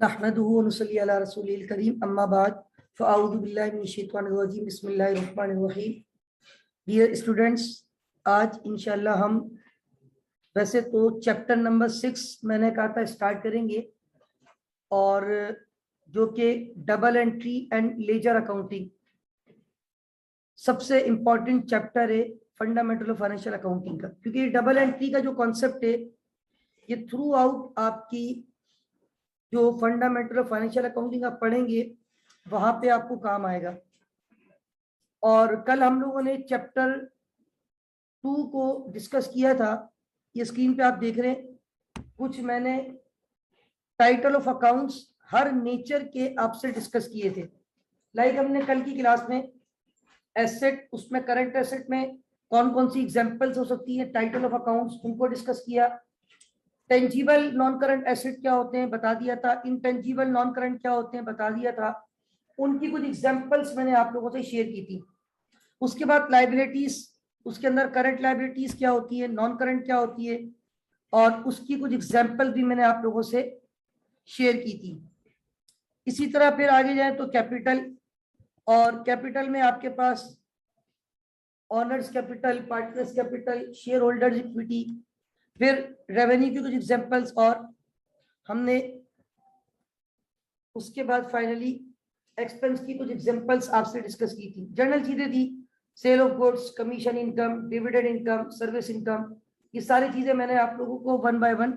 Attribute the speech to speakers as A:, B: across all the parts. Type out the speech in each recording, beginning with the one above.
A: नहमदुहु व नुसल्ली अला रसूलिल करीम अम्मा बाद फ़अऊज़ु बिल्लाहि मिनश शैतानिर रजीम बिस्मिल्लाहिर रहमानिर रहीम। डियर स्टूडेंट्स, आज इंशाल्लाह हम वैसे तो चैप्टर नंबर 6 मैंने कहा था स्टार्ट करेंगे, और जो कि double entry and ledger accounting सबसे इम्पॉर्टेंट चैप्टर है फंडामेंटल ऑफ फाइनेंशियल अकाउंटिंग का, क्योंकि डबल एंट्री का जो कॉन्सेप्ट है ये थ्रू आउट आपकी जो फंडामेंटल ऑफ फाइनेंशियल अकाउंटिंग आप पढ़ेंगे वहां पे आपको काम आएगा। और कल हम लोगों ने चैप्टर 2 को डिस्कस किया था, ये स्क्रीन पे आप देख रहे हैं। कुछ मैंने title of accounts her nature के आपसे डिस्कस किए थे। लाइक हमने कल की क्लास में एसेट, उसमें करंट एसेट में कौन कौन सी एग्जांपल्स हो सकती है, टाइटल ऑफ अकाउंट्स उनको डिस्कस किया। टेंजिबल नॉन करंट एसेट क्या होते हैं बता दिया था, इनटेंजिबल नॉन करंट क्या होते हैं बता दिया था। उनकी कुछ एग्जांपल्स मैंने आप लोगों से शेयर की थी। उसके बाद लायबिलिटीज, उसके अंदर करंट लायबिलिटीज क्या होती है, नॉन करंट क्या होती है, और उसकी कुछ एग्जांपल भी मैंने आप लोगों से शेयर की थी। इसी तरह फिर आगे जाए तो कैपिटल, और कैपिटल में आपके पास owners capital, partners capital, share holders equity, फिर रेवेन्यू की कुछ एग्जांपल्स, और हमने उसके बाद फाइनली एक्सपेंस की कुछ एग्जांपल्स आपसे डिस्कस की थी। जनरल चीजें थी, sale of goods, commission income, dividend income, service income, ये सारी चीजें मैंने आप लोगों को वन बाय वन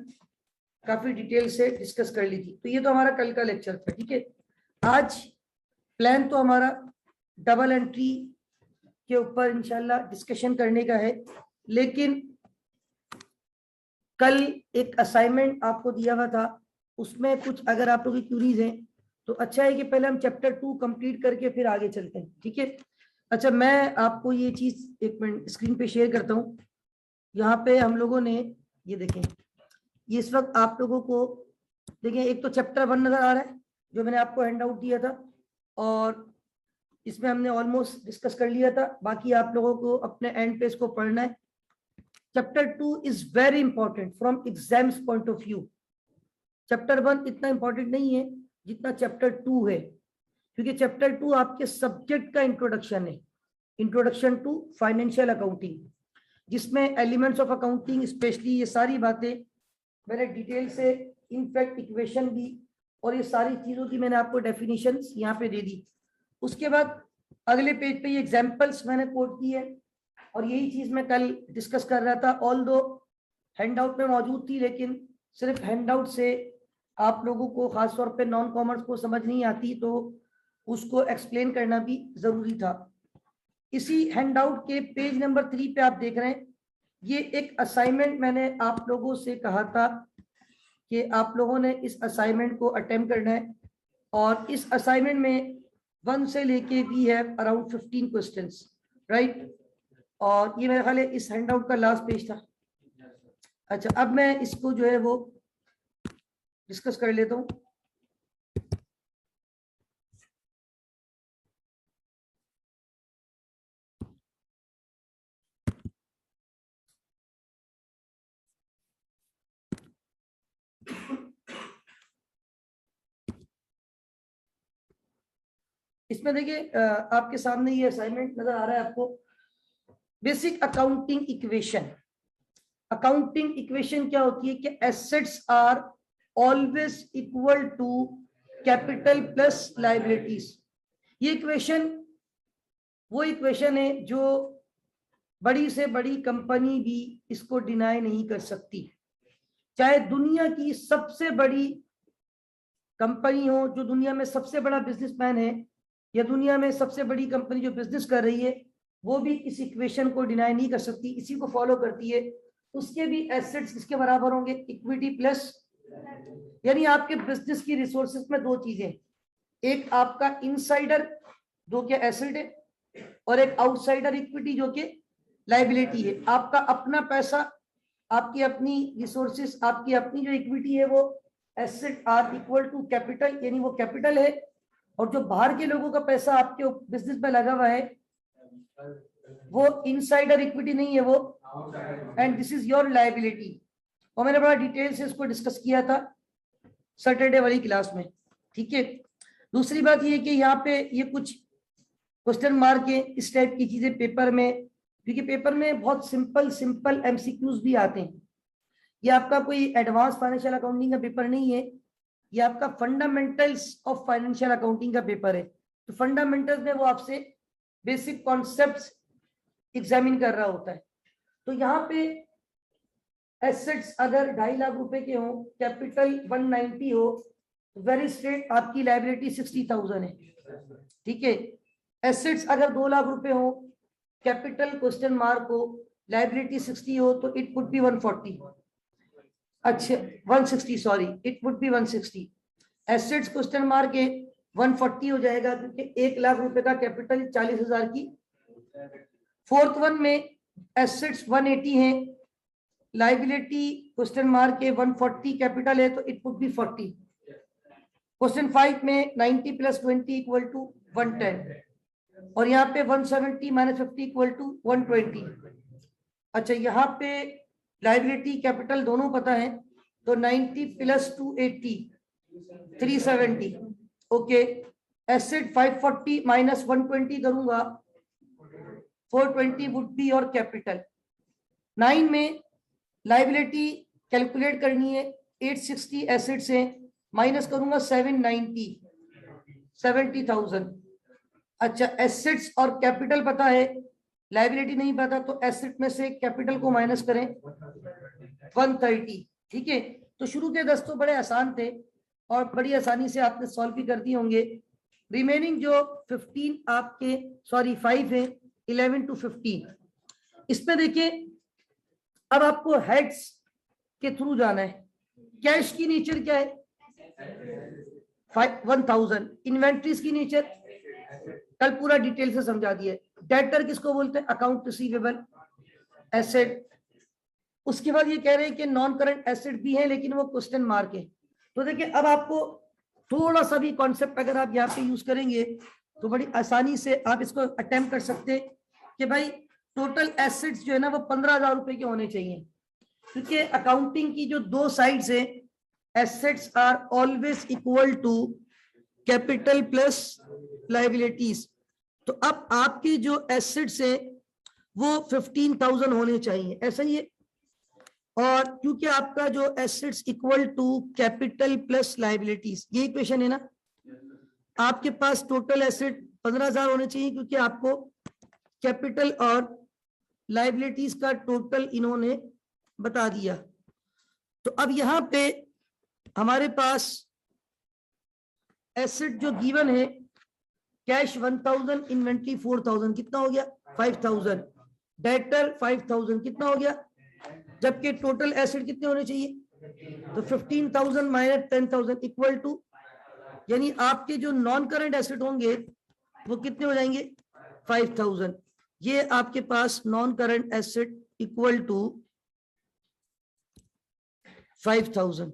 A: काफी डिटेल से डिस्कस कर ली थी। तो ये तो हमारा कल का लेक्चर था, ठीक है। आज प्लान तो हमारा डबल एंट्री के ऊपर इंशाल्लाह डिस्कशन करने का है, लेकिन कल एक असाइनमेंट आपको दिया हुआ था, उसमें कुछ अगर आप लोगों की क्यूरीज हैं तो अच्छा है कि पहले हम चैप्टर 2 कंप्लीट करके फिर आगे चलते हैं, ठीक है। अच्छा, मैं आपको ये चीज एक मिनट स्क्रीन पे शेयर करता हूँ। यहाँ पे हम लोगों ने ये देखें, ये इस वक्त आप लोगों को देखें, एक तो चैप्टर 1 नजर आ रहा है जो मैंने आपको हैंड आउट दिया था, और इसमें हमने ऑलमोस्ट डिस्कस कर लिया था। बाकी आप लोगों को अपने एंड पे इसको पढ़ना है। Chapter 2 is very important from exams point of view. Chapter 1 इतना इंपॉर्टेंट नहीं है जितना चैप्टर 2 है, क्योंकि चैप्टर 2 आपके सब्जेक्ट का इंट्रोडक्शन है, इंट्रोडक्शन टू फाइनेंशियल अकाउंटिंग, जिसमें एलिमेंट्स ऑफ अकाउंटिंग स्पेशली ये सारी बातें मैंने डिटेल से, इनफैक्ट इक्वेशन भी, और ये सारी चीजों की मैंने आपको डेफिनेशंस यहाँ पे दे दी। उसके बाद अगले पेज पे ये एग्जांपल्स मैंने कोट की है, और यही चीज मैं कल डिस्कस कर रहा था। ऑल दो हैंडआउट में मौजूद थी, लेकिन सिर्फ हैंडआउट से आप लोगों को खासतौर पे नॉन कॉमर्स को समझ नहीं आती, तो उसको एक्सप्लेन करना भी जरूरी था। इसी हैंडआउट के पेज नंबर 3 पे आप देख रहे हैं, ये एक असाइनमेंट मैंने आप लोगों से कहा था कि आप लोगों ने इस असाइनमेंट को अटेम्प्ट करना है, और इस असाइनमेंट में 1 से लेके भी है अराउंड 15 क्वेश्चंस, राइट। और ये मेरे ख्याल है इस हैंडआउट का लास्ट पेज था। अच्छा, अब मैं इसको जो है वो डिस्कस कर लेता हूँ। इसमें देखिए आपके सामने ये असाइनमेंट नजर आ रहा है आपको। Basic accounting equation. Accounting equation क्या होती है कि assets are always equal to capital plus liabilities. ये इक्वेशन वो इक्वेशन है जो बड़ी से बड़ी कंपनी भी इसको डिनाई नहीं कर सकती। चाहे दुनिया की सबसे बड़ी कंपनी हो, जो दुनिया में सबसे बड़ा बिजनेसमैन है, या दुनिया में सबसे बड़ी कंपनी जो बिजनेस कर रही है, वो भी इस इक्वेशन को डिनाई नहीं कर सकती, इसी को फॉलो करती है। उसके भी एसेट्स किसके बराबर होंगे, इक्विटी प्लस, यानी आपके बिजनेस की रिसोर्सेज में दो चीजें, एक आपका इनसाइडर जो कि एसेट है, और एक आउटसाइडर इक्विटी जो कि लायबिलिटी है। आपका अपना पैसा, आपकी अपनी रिसोर्सेज, आपकी अपनी जो इक्विटी है वो asset are equal to capital, यानी वो कैपिटल है, और जो बाहर के लोगों का पैसा आपके बिजनेस में लगा हुआ है वो इनसाइडर इक्विटी नहीं है, वो and this is your liability. और मैंने बड़ा डिटेल से इसको डिस्कस किया था। सैटरडे वाली क्लास में, ठीक है। दूसरी बात ये कि यहाँ पे ये कुछ क्वेश्चन मार्क है, इस टाइप की चीजें पेपर में, क्योंकि पेपर में बहुत सिंपल सिंपल एमसीक्यूज भी आते हैं। ये आपका कोई एडवांस फाइनेंशियल अकाउंटिंग का पेपर नहीं है, ये आपका फंडामेंटल्स ऑफ फाइनेंशियल अकाउंटिंग का पेपर है। तो फंडामेंटल्स में वो आपसे बेसिक कॉन्सेप्ट्स एग्जामिन कर रहा होता है। तो यहाँ पे एसेट्स अगर 2.5 लाख रुपए के हो, कैपिटल 190 हो, वेरी स्ट्रेट आपकी लायबिलिटी 60,000 है, ठीक है। एसेट्स अगर 2 लाख रुपए हो, कैपिटल क्वेश्चन मार्क हो, लायबिलिटी 60 हो, तो इट वुड बी 140, अच्छा 160, sorry it would be 160। Assets question mark है 140 हो जाएगा, क्योंकि 1 लाख रुपए का कैपिटल 40,000 की। फोर्थ वन में एसेट्स 180 है, लाइबिलिटी क्वेश्चन मार्क है 140, कैपिटल है तो इट वुड बी 40। क्वेश्चन 5 में 90 + 20 = 110, और यहाँ पे 170 - 50 = 120। अच्छा, यहाँ पे लाइबिलिटी कैपिटल दोनों पता है, तो 90 + 280 370, ओके। एसेट 540 - 120 करूंगा, 420 वुड बी और कैपिटल। 9 में लाइबिलिटी कैलकुलेट करनी है, 860 एसेट्स है, माइनस करूंगा 790, 70,000। अच्छा, एसेट्स और कैपिटल पता है, लाइबिलिटी नहीं पता, तो एसेट में से कैपिटल को माइनस करें 130, ठीक है। तो शुरू के 10 तो बड़े आसान थे और बड़ी आसानी से आपने सॉल्व भी कर दिए होंगे। रिमेनिंग जो 15 आपके, सॉरी 5 है, 11 to 15, इसमें देखिए अब आपको हेड्स के थ्रू जाना है। कैश की नेचर क्या है? 1000। इन्वेंट्रीज की नेचर कल पूरा डिटेल से समझा दिया। डेटर किसको बोलते हैं? Account receivable asset. उसके बाद ये कह रहे हैं कि नॉन करंट एसेट भी है, लेकिन वो क्वेश्चन मार्क है। तो देखिए अब आपको थोड़ा सा भी कॉन्सेप्ट अगर आप यहाँ पे यूज करेंगे तो बड़ी आसानी से आप इसको अटेम्प्ट कर सकते हैं कि भाई टोटल एसेट्स जो है ना वो 15,000 रुपए के होने चाहिए, क्योंकि अकाउंटिंग की जो दो साइड्स है, assets are always equal to capital plus liabilities. तो अब आपके जो एसेट्स है वो 15,000 होने चाहिए, ऐसा ही है। और क्योंकि आपका जो assets equal to capital plus liabilities, ये इक्वेशन है ना, आपके पास टोटल एसेट 15,000 होने चाहिए, क्योंकि आपको कैपिटल और लायबिलिटीज का टोटल इन्होंने बता दिया। तो अब यहां पे हमारे पास एसेट जो गिवन है, कैश 1000, इन्वेंट्री 4000, कितना हो गया? 5000। डेटर 5000, कितना हो गया? जबकि टोटल एसेट कितने होने चाहिए? तो 15,000 - 10,000 इक्वल टू, यानी आपके जो नॉन करंट एसेट होंगे वो कितने हो जाएंगे? 5000। ये आपके पास non current asset equal to 5000।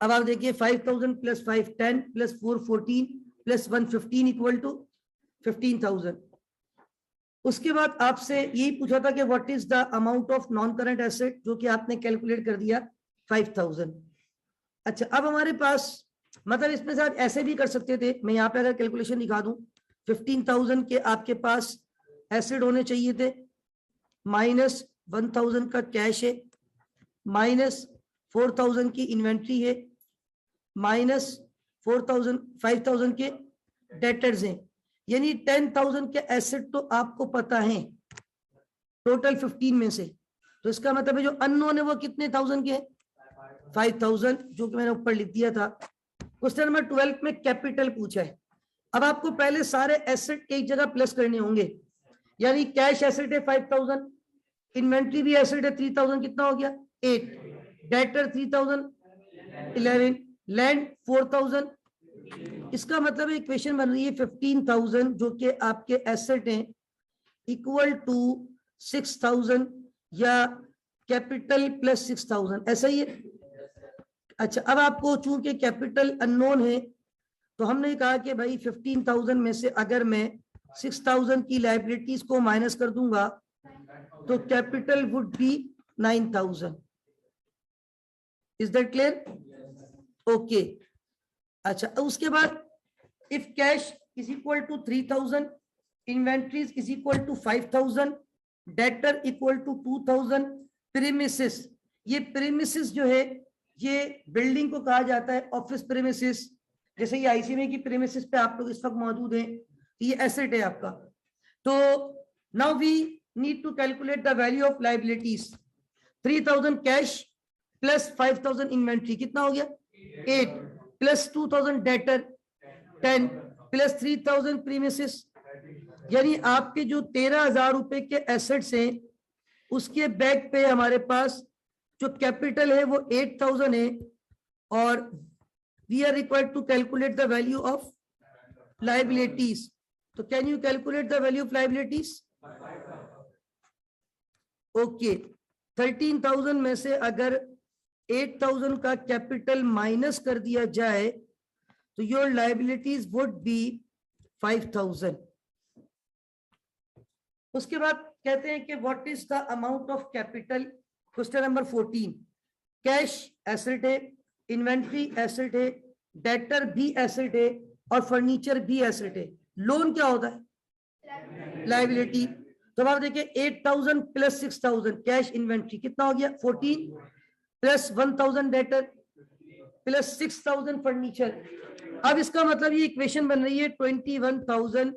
A: अब आप देखिए 5000 + 5 10 + 4 14 + 1 15 इक्वल टू 15,000। उसके बाद आपसे यही पूछा था कि what is the amount of non current asset, जो कि आपने कैलकुलेट कर दिया 5000। अच्छा, अब हमारे पास मतलब इसमें से आप ऐसे भी कर सकते थे, मैं यहाँ पे अगर कैलकुलेशन दिखा दूं, 15,000 के आपके पास एसेट होने चाहिए थे, माइनस 1,000 का कैश है, माइनस 4,000 की इन्वेंट्री है, माइनस 5,000 के डेटर्स हैं, यानी 10,000 के एसेट तो आपको पता है टोटल 15 में से। तो इसका मतलब है जो अननोन है वो कितने थाउजेंड के हैं? 5,000, जो कि मैंने ऊपर लिख दिया था। क्वेश्चन नंबर 12 में कैपिटल पूछा है। अब आपको पहले सारे एसेट एक जगह प्लस करने होंगे, यानी कैश एसेट है 5,000, इन्वेंट्री भी एसेट है 3,000, कितना हो गया? 8, डेटर 3,000 11, लैंड 4,000। इसका मतलब इक्वेशन बन रही है 15,000 जो कि आपके एसेट हैं इक्वल टू 6,000 या कैपिटल प्लस 6,000, ऐसा ही है। अच्छा, अब आपको चूंकि कैपिटल अननोन है तो हमने कहा कि भाई 15,000 में से अगर मैं 6,000 की लायबिलिटीज को माइनस कर दूंगा तो capital would be 9,000. Is that clear? Okay. अच्छा, उसके बाद if cash is equal to 3,000, inventories is equal to 5,000, debtor equal to 2,000, premises, ये प्रीमिसेस जो है ये बिल्डिंग को कहा जाता है ऑफिस प्रीमिसेस। जैसे ये आईसीएमई की प्रीमिसेस पे आप लोग इस वक्त मौजूद हैं, ये एसेट है आपका। तो now we need to calculate the value of liabilities. 3,000 cash plus 5,000 inventory, कितना हो गया? 8, प्लस 2,000 डेटर 10, प्लस 3,000 प्रीमिसेस, यानी आपके जो 13,000 रुपए के एसेट्स हैं उसके बैक पे हमारे पास जो कैपिटल है वो 8,000 है, और we are required to calculate the value of liabilities. तो can you calculate the value of liabilities? Okay, 13,000 में से अगर 8,000 का कैपिटल माइनस कर दिया जाए तो योर लायबिलिटीज वुड बी 5,000। उसके बाद कहते हैं कि what is the amount of capital. Question number 14, cash asset है, इन्वेंट्री एसेट है, डेटर भी एसेट है और फर्नीचर भी एसेट है। लोन क्या होता है? लायबिलिटी। तो आप देखिए 8,000 प्लस 6,000 कैश इन्वेंट्री कितना हो गया? 14, प्लस 1,000 डेटर प्लस 6,000 फर्नीचर। अब इसका मतलब ये इक्वेशन बन रही है 21,000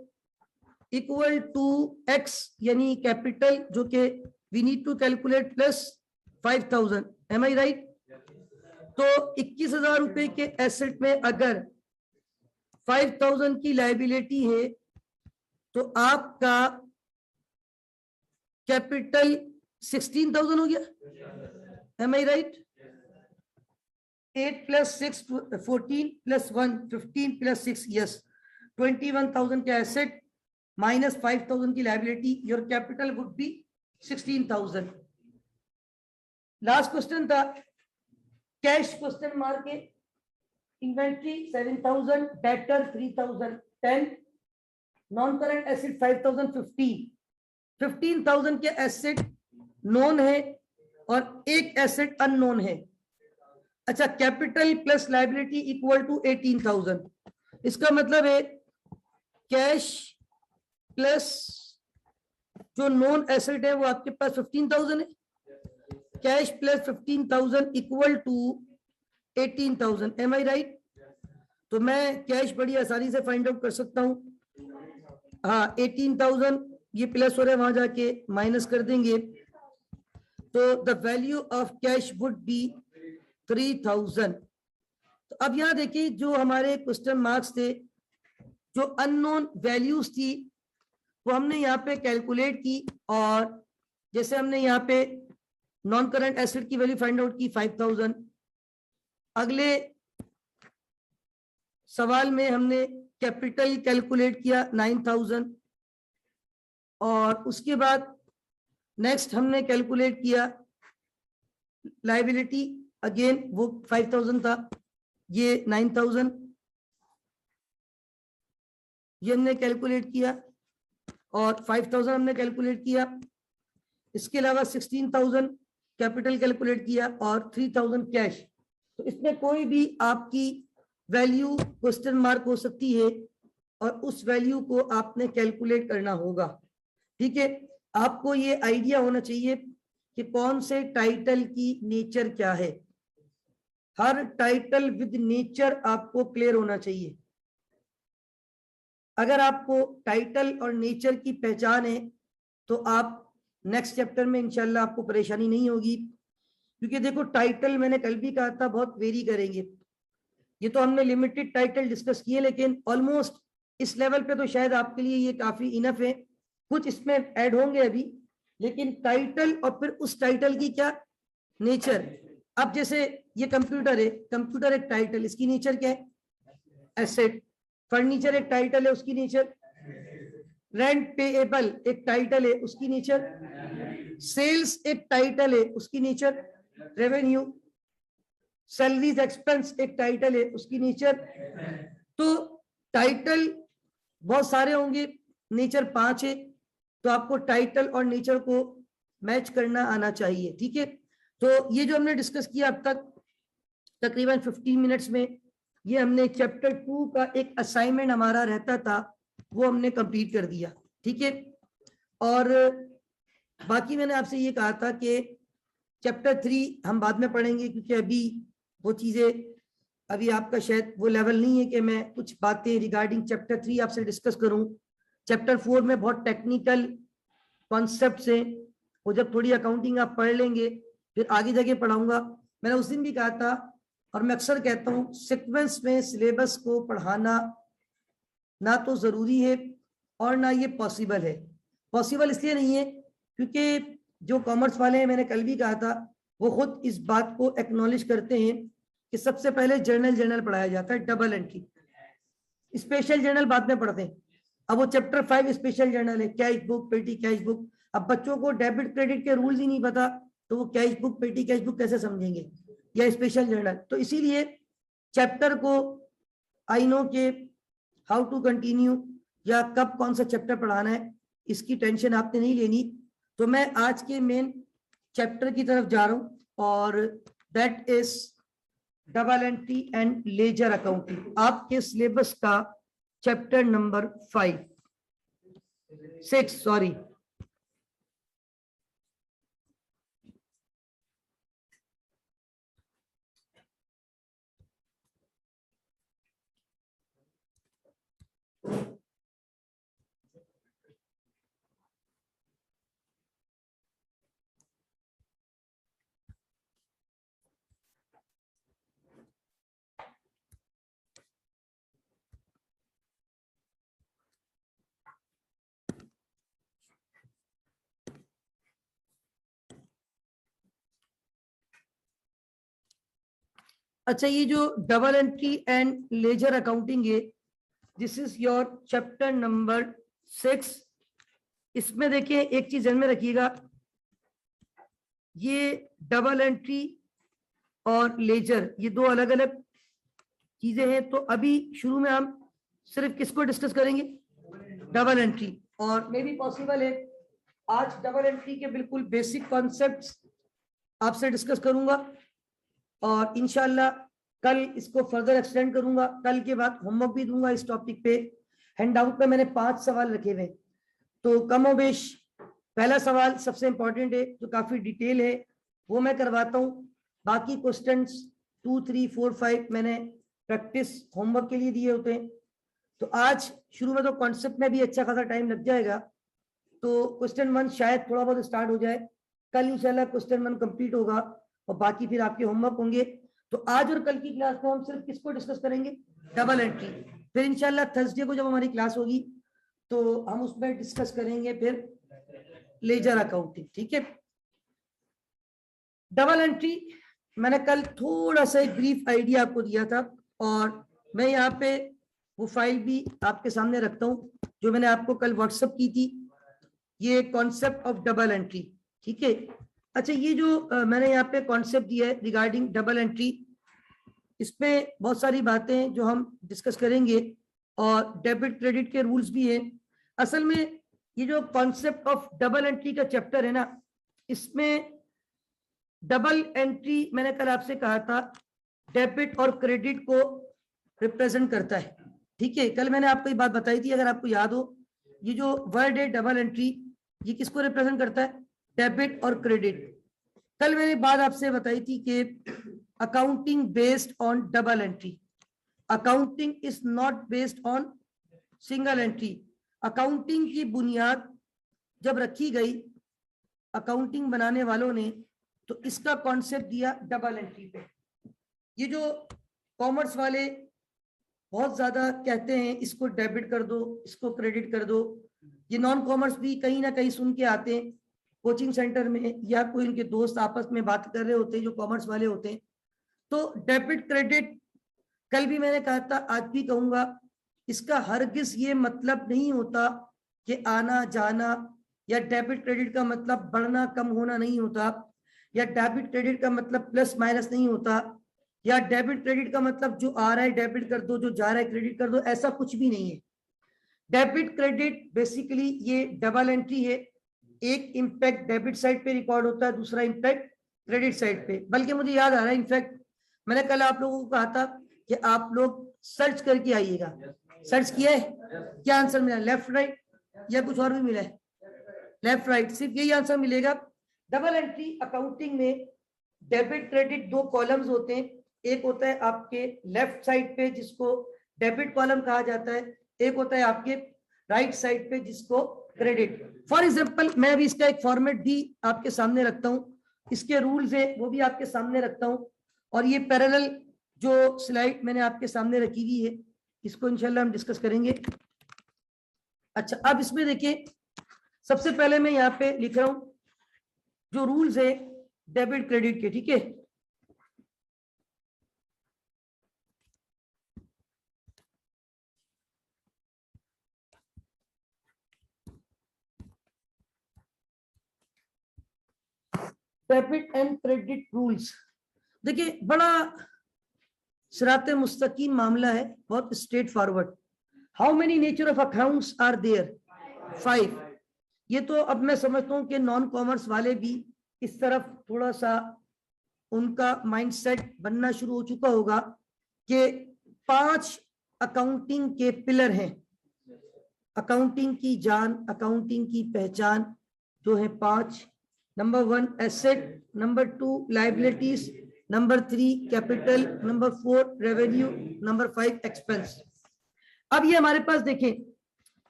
A: इक्वल टू एक्स, यानी कैपिटल जो कि we need to calculate plus 5,000। Am I right? तो 21,000 रुपए के एसेट में अगर 5,000 की लायबिलिटी है तो आपका कैपिटल 16,000 हो गया। Am I right? 8 plus 6 14 plus 1 15 plus 6, yes, 21,000 के एसेट माइनस 5,000 की liability, your capital would be 16,000। Last question था कैश क्वेश्चन मार्क है, inventory 7,000, debtor 3,000, 10, non current asset 5,000, 15,000 के एसेट नोन है और एक एसेट अननोन है। अच्छा, capital plus liability equal to 18,000। इसका मतलब है कैश प्लस जो नॉन एसेट है वो आपके पास 15,000 है, cash plus 15,000 equal to 18,000। Am I right? तो मैं कैश बड़ी आसानी से फाइंड आउट कर सकता हूं। हाँ, 18,000 ये प्लस हो रहा है, वहां जाके माइनस कर देंगे, तो the value of cash would be 3,000। तो अब यहां देखिए जो हमारे क्वेश्चन मार्क्स थे, जो अननोन वैल्यूज थी वो हमने यहाँ पे कैलकुलेट की, और जैसे हमने यहाँ पे नॉन करंट एसेट की वैल्यू फाइंड आउट की 5,000। अगले सवाल में हमने कैपिटल कैलकुलेट किया 9,000, और उसके बाद नेक्स्ट हमने कैलकुलेट किया लायबिलिटी, अगेन वो 5,000 था, ये 9,000 ये हमने कैलकुलेट किया, और 5,000 हमने कैलकुलेट किया। इसके अलावा 16,000 कैपिटल कैलकुलेट किया और 3,000 कैश। तो इसमें कोई भी आपकी वैल्यू क्वेश्चन मार्क हो सकती है, और उस वैल्यू को आपने कैलकुलेट करना होगा। ठीक है, आपको ये आइडिया होना चाहिए कि कौन से टाइटल की नेचर क्या है। हर टाइटल विद नेचर आपको क्लियर होना चाहिए। अगर आपको टाइटल और नेचर की पहचान है तो आप नेक्स्ट चैप्टर में इंशाल्लाह आपको परेशानी नहीं होगी, क्योंकि देखो टाइटल मैंने कल भी कहा था बहुत वेरी करेंगे। ये तो हमने लिमिटेड टाइटल डिस्कस किए, लेकिन ऑलमोस्ट इस लेवल पे तो शायद आपके लिए ये काफी इनफ है। कुछ इसमें ऐड होंगे अभी, लेकिन टाइटल और फिर उस टाइटल की क्या नेचर। अब जैसे ये कंप्यूटर है, कंप्यूटर एक टाइटल, इसकी नेचर क्या है? एसेट। फर्नीचर एक टाइटल है, उसकी नेचर रेंट पेएबल एक टाइटल है, उसकी नेचर सेल्स एक टाइटल है, उसकी नेचर रेवेन्यू। सैलरीज एक्सपेंस एक टाइटल है, उसकी नेचर। तो टाइटल बहुत सारे होंगे, नेचर 5 है। तो आपको टाइटल और नेचर को मैच करना आना चाहिए। ठीक है, तो ये जो हमने डिस्कस किया अब तक तकरीबन 15 मिनट्स में, ये हमने चैप्टर 2 का एक असाइनमेंट हमारा रहता था वो हमने कंप्लीट कर दिया। ठीक है, और बाकी मैंने आपसे ये कहा था कि चैप्टर 3 हम बाद में पढ़ेंगे, क्योंकि अभी वो चीजें अभी आपका शायद वो लेवल नहीं है कि मैं कुछ बातें रिगार्डिंग चैप्टर 3 आपसे डिस्कस करूं। चैप्टर 4 में बहुत टेक्निकल कॉन्सेप्ट्स हैं, वो जब थोड़ी अकाउंटिंग आप पढ़ लेंगे फिर आगे जाके पढ़ाऊंगा। मैंने उस दिन भी कहा था और मैं अक्सर कहता हूँ, सीक्वेंस में सिलेबस को पढ़ाना ना तो जरूरी है और ना ये पॉसिबल है। पॉसिबल इसलिए नहीं है क्योंकि जो कॉमर्स वाले हैं, मैंने कल भी कहा था, वो खुद इस बात को एक्नॉलेज करते हैं कि सबसे पहले जर्नल पढ़ाया जाता है, डबल एंट्री। स्पेशल जर्नल बाद में पढ़ते हैं। अब वो चैप्टर 5 स्पेशल जर्नल है, कैश बुक, पेटी कैश बुक। अब बच्चों को डेबिट क्रेडिट के रूल्स ही नहीं पता तो वो कैश बुक, पेटी कैश बुक कैसे समझेंगे, या स्पेशल जर्नल। तो इसीलिए चैप्टर को आई नो के हाउ टू कंटिन्यू या कब कौन सा चैप्टर पढ़ाना है इसकी टेंशन आपने नहीं लेनी। तो मैं आज के मेन चैप्टर की तरफ जा रहा हूं और that is double entry and ledger accounting, आपके सिलेबस का चैप्टर नंबर 6 सॉरी। अच्छा, ये जो double entry and ledger accounting है, this is your chapter number 6। इसमें देखिए एक चीज ध्यान में रखिएगा, ये डबल एंट्री और लेजर ये दो अलग अलग चीजें हैं। तो अभी शुरू में हम सिर्फ किसको डिस्कस करेंगे, डबल एंट्री। और मे भी पॉसिबल है आज डबल एंट्री के बिल्कुल बेसिक कॉन्सेप्ट्स आपसे डिस्कस करूंगा और इंशाल्लाह कल इसको फर्दर एक्सटेंड करूंगा। कल के बाद होमवर्क भी दूंगा इस टॉपिक पे। हैंडआउट में मैंने 5 सवाल रखे हुए, तो कमोबेश पहला सवाल सबसे इंपॉर्टेंट है जो काफी डिटेल है, वो मैं करवाता हूँ। बाकी क्वेश्चंस 2, 3, 4, 5 मैंने प्रैक्टिस होमवर्क के लिए दिए होते हैं। तो आज शुरू में तो कॉन्सेप्ट में भी अच्छा खासा टाइम लग जाएगा, तो क्वेश्चन 1 शायद थोड़ा बहुत स्टार्ट हो जाए। कल इंशाल्लाह क्वेश्चन 1 कंप्लीट होगा और बाकी फिर आपके होमवर्क होंगे। तो आज और कल की क्लास में हम सिर्फ किसको डिस्कस करेंगे, डबल एंट्री। फिर इंशाल्लाह थर्सडे को जब हमारी क्लास होगी तो हम उसमें डिस्कस करेंगे फिर लेजर अकाउंटिंग। ठीक है, डबल एंट्री मैंने कल थोड़ा सा एक ब्रीफ आइडिया आपको दिया था और मैं यहाँ पे वो फाइल भी आपके सामने रखता हूँ जो मैंने आपको कल व्हाट्सएप की थी, ये कॉन्सेप्ट ऑफ डबल एंट्री। ठीक है, अच्छा ये जो मैंने यहाँ पे कॉन्सेप्ट दिया है रिगार्डिंग डबल एंट्री, इसमें बहुत सारी बातें जो हम डिस्कस करेंगे और डेबिट क्रेडिट के रूल्स भी हैं। असल में ये जो कॉन्सेप्ट ऑफ डबल एंट्री का चैप्टर है ना, इसमें डबल एंट्री मैंने कल आपसे कहा था डेबिट और क्रेडिट को रिप्रेजेंट करता है। ठीक है, कल मैंने आपको ये बात बताई थी, अगर आपको याद हो, ये जो वर्ड है डबल एंट्री ये किसको रिप्रेजेंट करता है, डेबिट और क्रेडिट। कल मैंने बात आपसे बताई थी कि accounting based on double entry, accounting is not based on single entry. Accounting की बुनियाद जब रखी गई अकाउंटिंग बनाने वालों ने तो इसका कॉन्सेप्ट दिया डबल एंट्री पे। ये जो कॉमर्स वाले बहुत ज्यादा कहते हैं इसको डेबिट कर दो, इसको क्रेडिट कर दो, ये नॉन कॉमर्स भी कहीं ना कहीं सुन के आते हैं कोचिंग सेंटर में या कोई इनके दोस्त आपस में बात कर रहे होते हैं जो कॉमर्स वाले होते हैं। तो डेबिट क्रेडिट कल भी मैंने कहा था, आज भी कहूंगा, इसका हरगिज ये मतलब नहीं होता कि आना जाना, या डेबिट क्रेडिट का मतलब बढ़ना कम होना नहीं होता, या डेबिट क्रेडिट का मतलब प्लस माइनस नहीं होता, या डेबिट क्रेडिट का मतलब जो आ रहा है डेबिट कर दो, जो जा रहा है क्रेडिट कर दो, ऐसा कुछ भी नहीं है। डेबिट क्रेडिट बेसिकली ये डबल एंट्री है एक इम्पैक्ट डेबिट साइड पे रिकॉर्ड होता है, दूसरा इम्पैक्ट क्रेडिट साइड पे। बल्कि मुझे याद आ रहा है, इनफैक्ट मैंने कल आप लोगों को कहा था कि आप लोग सर्च करके आइएगा। सर्च किया है? क्या आंसर मिला? लेफ्ट राइट या कुछ और भी मिला है? लेफ्ट राइट, सिर्फ यही आंसर मिलेगा। डबल एंट्री अकाउंटिंग में डेबिट क्रेडिट दो कॉलम्स होते हैं। एक होता है आपके लेफ्ट साइड पे जिसको डेबिट कॉलम कहा जाता है, एक होता है आपके राइट साइड पे जिसको क्रेडिट। फॉर एग्जांपल मैं भी इसका एक फॉर्मेट भी आपके सामने रखता हूं, इसके रूल्स है वो भी आपके सामने रखता हूं, और ये पैरेलल जो स्लाइड मैंने आपके सामने रखी हुई है इसको इंशाल्लाह हम डिस्कस करेंगे। अच्छा, अब इसमें देखिए सबसे पहले मैं यहाँ पे लिख रहा हूं जो रूल्स है डेबिट क्रेडिट के, ठीक है। डेबिट एंड क्रेडिट रूल्स, देखिए बड़ा सिराते मुस्तकीम मामला है, बहुत straight forward. How many nature of accounts are there? 5। ये तो अब मैं समझता हूं कि नॉन कॉमर्स वाले भी इस तरफ थोड़ा सा उनका माइंडसेट बनना शुरू हो चुका होगा कि 5 अकाउंटिंग के पिलर हैं। अकाउंटिंग की जान, अकाउंटिंग की पहचान जो है 5। Number 1 asset, number 2 liabilities, number 3 capital, number 4 revenue, number 5 expense. अब ये हमारे पास देखें,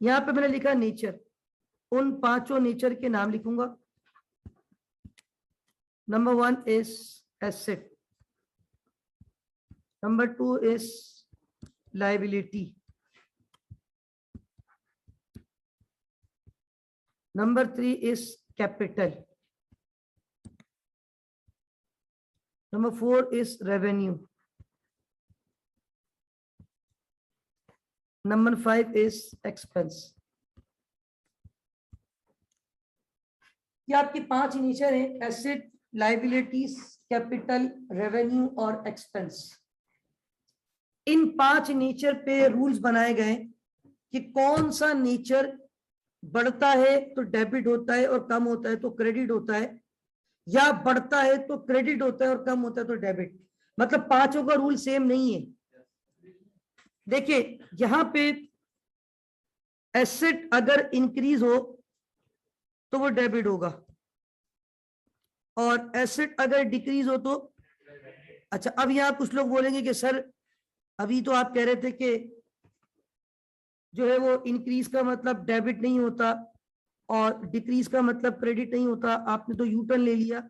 A: यहां पे मैंने लिखा नेचर, उन 5 नेचर के नाम लिखूंगा। Number 1 is asset, number 2 is liability, number 3 is capital, number 4 is revenue, number 5 is expense. ये आपके 5 नेचर हैं, एसेट, लाइबिलिटीज, कैपिटल, रेवेन्यू और एक्सपेंस। इन 5 नेचर पे रूल्स बनाए गए कि कौन सा नेचर बढ़ता है तो डेबिट होता है और कम होता है तो क्रेडिट होता है, या बढ़ता है तो क्रेडिट होता है और कम होता है तो डेबिट। मतलब 5 का रूल सेम नहीं है। देखिए यहां पे एसेट अगर इंक्रीज हो तो वो डेबिट होगा, और एसेट अगर डिक्रीज हो तो, अच्छा अब यहां कुछ लोग बोलेंगे कि सर अभी तो आप कह रहे थे कि जो है वो इंक्रीज का मतलब डेबिट नहीं होता और डिक्रीज का मतलब क्रेडिट नहीं होता, आपने तो यू टर्न ले लिया।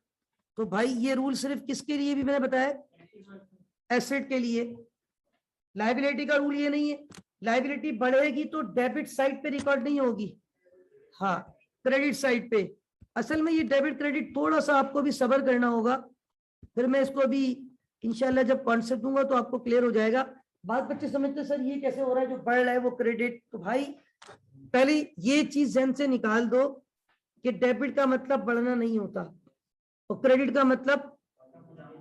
A: तो भाई ये रूल सिर्फ किसके लिए भी मैंने बताया? एसेट के लिए। लाइबिलिटी का रूल ये नहीं है, लाइबिलिटी बढ़ेगी तो डेबिट साइड पे रिकॉर्ड नहीं होगी, हाँ क्रेडिट साइड पे। असल में ये डेबिट क्रेडिट थोड़ा सा आपको भी सब्र करना होगा, फिर मैं इसको अभी इंशाल्लाह जब कॉन्सेप्ट दूंगा तो आपको क्लियर हो जाएगा। बात बच्चे समझते सर ये कैसे हो रहा है, जो बढ़ रहा है वो क्रेडिट। तो भाई पहले ये चीज जहन से निकाल दो कि डेबिट का मतलब बढ़ना नहीं होता और क्रेडिट का मतलब,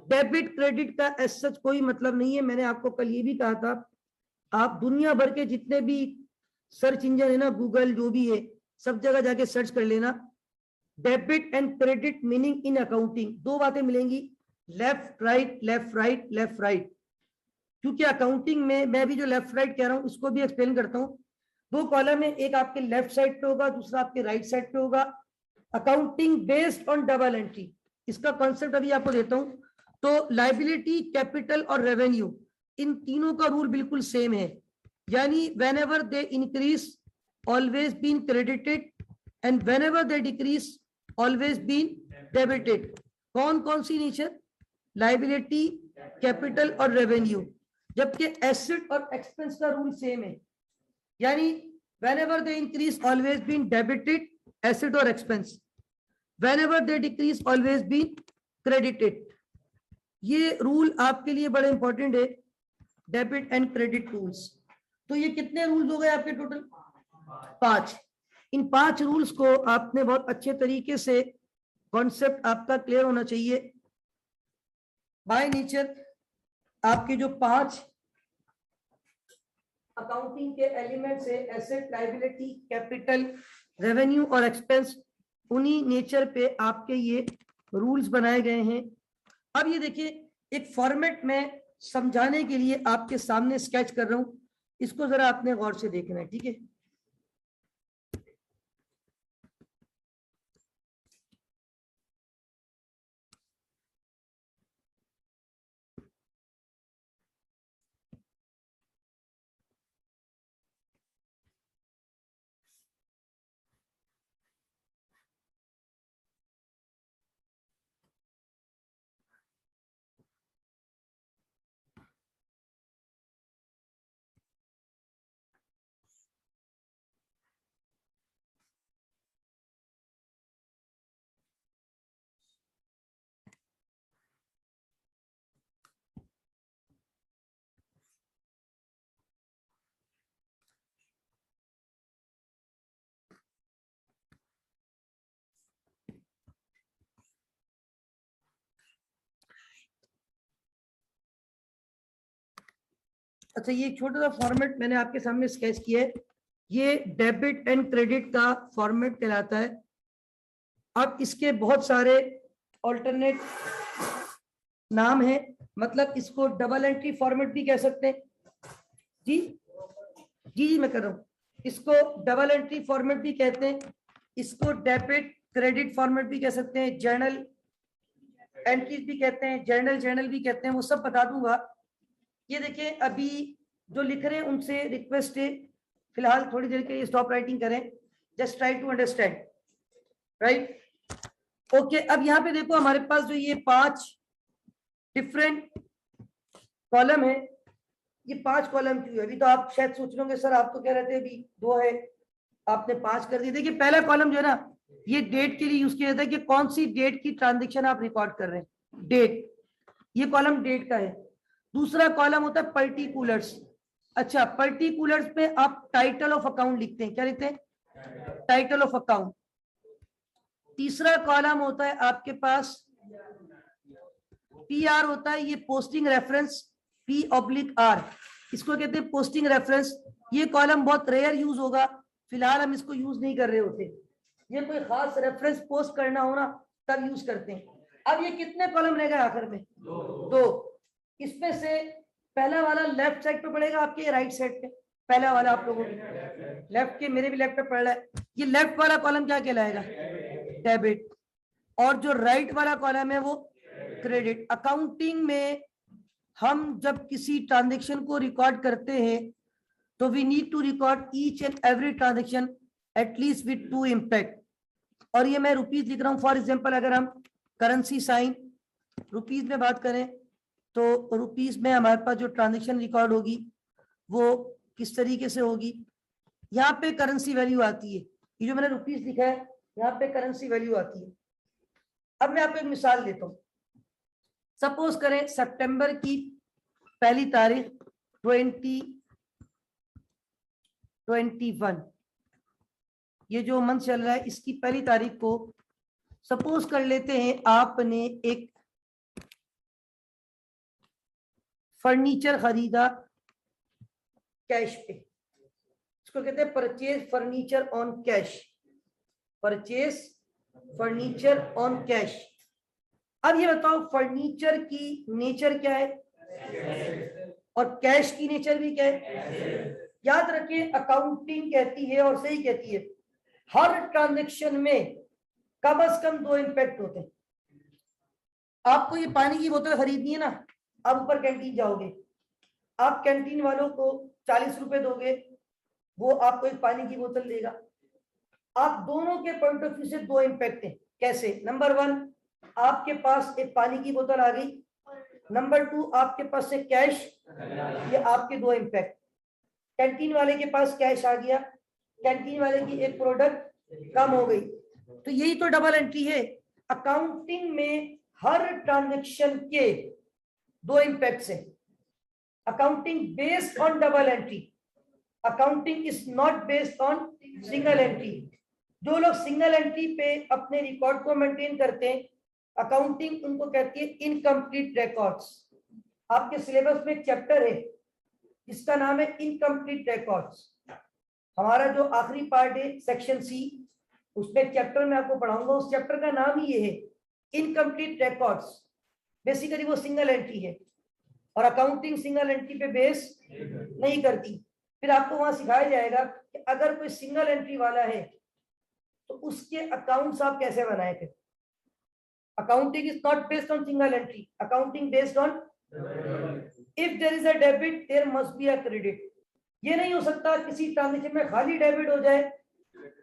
A: डेबिट क्रेडिट का एज सच कोई मतलब नहीं है। मैंने आपको कल ये भी कहा था, आप दुनिया भर के जितने भी सर्च इंजन है ना, गूगल जो भी है, सब जगह जाके सर्च कर लेना, debit and credit meaning in accounting, 2 बातें मिलेंगी, left right left right left right. क्योंकि अकाउंटिंग में मैं भी जो लेफ्ट राइट कह रहा हूं इसको भी एक्सप्लेन करता हूं। 2 कॉलम है, एक आपके लेफ्ट साइड पे होगा, दूसरा आपके राइट साइड पे होगा। Accounting based on double entry, इसका कॉन्सेप्ट अभी आपको देता हूं। तो लाइबिलिटी, कैपिटल और रेवेन्यू, इन तीनों का रूल बिल्कुल सेम है, यानी whenever they increase always been credited and whenever they decrease always been debited. कौन कौन सी नेचर? लाइबिलिटी, कैपिटल और रेवेन्यू। जबकि एसेट और एक्सपेंस का रूल सेम है, यानी whenever they increase always been debited, asset or expense, whenever they decrease always been credited। ये रूल आपके लिए बड़े इंपॉर्टेंट है, डेबिट एंड क्रेडिट रूल्स। तो ये कितने रूल्स हो गए आपके टोटल? 5। इन 5 रूल्स को आपने बहुत अच्छे तरीके से, कॉन्सेप्ट आपका क्लियर होना चाहिए। बाय नेचर आपके जो 5 अकाउंटिंग के एलिमेंट्स है, एसेट, लाइबिलिटी, कैपिटल, रेवेन्यू और एक्सपेंस, उन्हीं नेचर पे आपके ये रूल्स बनाए गए हैं। अब ये देखिए, एक फॉर्मेट में समझाने के लिए आपके सामने स्केच कर रहा हूं, इसको जरा आपने गौर से देखना है, ठीक है। अच्छा, ये एक छोटा सा फॉर्मेट मैंने आपके सामने स्केच किया है, ये डेबिट एंड क्रेडिट का फॉर्मेट कहलाता है। अब इसके बहुत सारे ऑल्टरनेट नाम है, मतलब इसको डबल एंट्री फॉर्मेट भी कह सकते हैं। जी जी जी मैं कर रहा हूँ, इसको डबल एंट्री फॉर्मेट भी कहते हैं, इसको डेबिट क्रेडिट फॉर्मेट भी कह सकते हैं, जर्नल एंट्रीज भी कहते हैं, जर्नल भी कहते हैं, वो सब बता दूंगा। ये देखिए, अभी जो लिख रहे हैं उनसे रिक्वेस्ट है फिलहाल थोड़ी देर के लिए स्टॉप राइटिंग करें, just try to understand, right. Okay, अब यहाँ पे देखो हमारे पास जो ये 5 डिफरेंट कॉलम है, ये 5 कॉलम क्यों है? अभी तो आप शायद सोच रहे होंगे सर आप तो कह रहे थे अभी 2 है, आपने 5 कर दिए। देखिए पहला कॉलम जो है ना, ये डेट के लिए यूज किया जाता है कि कौन सी डेट की ट्रांजेक्शन आप रिकॉर्ड कर रहे हैं, डेट, ये कॉलम डेट का है। दूसरा कॉलम होता है पर्टिकुलर्स। अच्छा, पर्टिकुलर्स पे आप टाइटल ऑफ अकाउंट लिखते हैं, क्या लिखते हैं? Title of account. तीसरा कॉलम होता है आपके पास PR होता है, ये पोस्टिंग रेफरेंस, P/R, इसको कहते हैं पोस्टिंग रेफरेंस। ये कॉलम बहुत रेयर यूज होगा, फिलहाल हम इसको यूज नहीं कर रहे होते, ये कोई खास रेफरेंस पोस्ट करना हो ना तब यूज करते हैं। अब ये कितने कॉलम रहेगा आखिर में? 2। इसमें से पहला वाला लेफ्ट साइड पे पड़ेगा आपके, राइट साइड पे? पहला वाला आप लोगों के लेफ्ट के, मेरे भी लेफ्ट पे पड़ रहा है, ये लेफ्ट वाला कॉलम क्या कहलाएगा? डेबिट। और जो राइट वाला कॉलम है वो क्रेडिट। अकाउंटिंग में हम जब किसी ट्रांजेक्शन को रिकॉर्ड करते हैं तो we need to record each and every transaction at least with 2 impact. और ये मैं रुपीज लिख रहा हूं, फॉर एग्जांपल अगर हम करेंसी साइन रुपीज में बात करें तो रुपीज में हमारे पास जो ट्रांजेक्शन रिकॉर्ड होगी वो किस तरीके से होगी? यहाँ पे करेंसी वैल्यू आती है, ये जो मैंने रुपीज लिखा है यहाँ पे करेंसी वैल्यू आती है। अब मैं आपको एक मिसाल देता हूँ, सपोज करें सितंबर की पहली तारीख 2021, ये जो मंथ चल रहा है इसकी पहली तारीख को सपोज कर लेते हैं आपने एक फर्नीचर खरीदा कैश पे, इसको कहते हैं purchase furniture on cash, purchase furniture on cash. अब ये बताओ फर्नीचर की नेचर क्या है और कैश की नेचर भी क्या है? याद रखिए, अकाउंटिंग कहती है और सही कहती है, हर ट्रांजैक्शन में कम से कम 2 इम्पैक्ट होते हैं। आपको ये पानी की बोतल खरीदनी है ना, आप ऊपर कैंटीन जाओगे, आप कैंटीन वालों को 40 रुपए दोगे, वो आपको एक पानी की बोतल देगा। आप दोनों के पॉइंट ऑफ व्यू से 2 इम्पैक्ट हैं। कैसे? नंबर 1, आपके पास एक पानी की बोतल आ गई, नंबर 2 आपके पास से कैश, ये आपके 2 इम्पैक्ट। कैंटीन वाले के पास कैश आ गया, कैंटीन वाले की एक प्रोडक्ट कम हो गई, तो यही तो डबल एंट्री है। अकाउंटिंग में हर ट्रांजैक्शन के 2 इम्पैक्ट्स हैं। Accounting based on double entry, accounting is not based on single entry. जो लोग सिंगल एंट्री पे अपने रिकॉर्ड को मेंटेन करते हैं, अकाउंटिंग उनको कहती है इनकम्प्लीट रिकॉर्ड्स। आपके सिलेबस में एक चैप्टर है जिसका नाम है इनकम्प्लीट रिकॉर्ड्स। हमारा जो आखिरी पार्ट है सेक्शन C, उसमें चैप्टर में आपको पढ़ाऊंगा, उस चैप्टर का नाम ही ये है, इनकम्प्लीट रिकॉर्ड्स। बेसिकली वो सिंगल एंट्री है और अकाउंटिंग सिंगल एंट्री पे बेस नहीं करती। फिर आपको वहां सिखाया जाएगा कि अगर कोई सिंगल एंट्री वाला है तो उसके अकाउंट्स आप कैसे बनाए थे। Accounting is not based on single entry, accounting based on if there is a debit there must be a credit. ये नहीं हो सकता किसी ट्रांजेक्शन में खाली डेबिट हो जाए,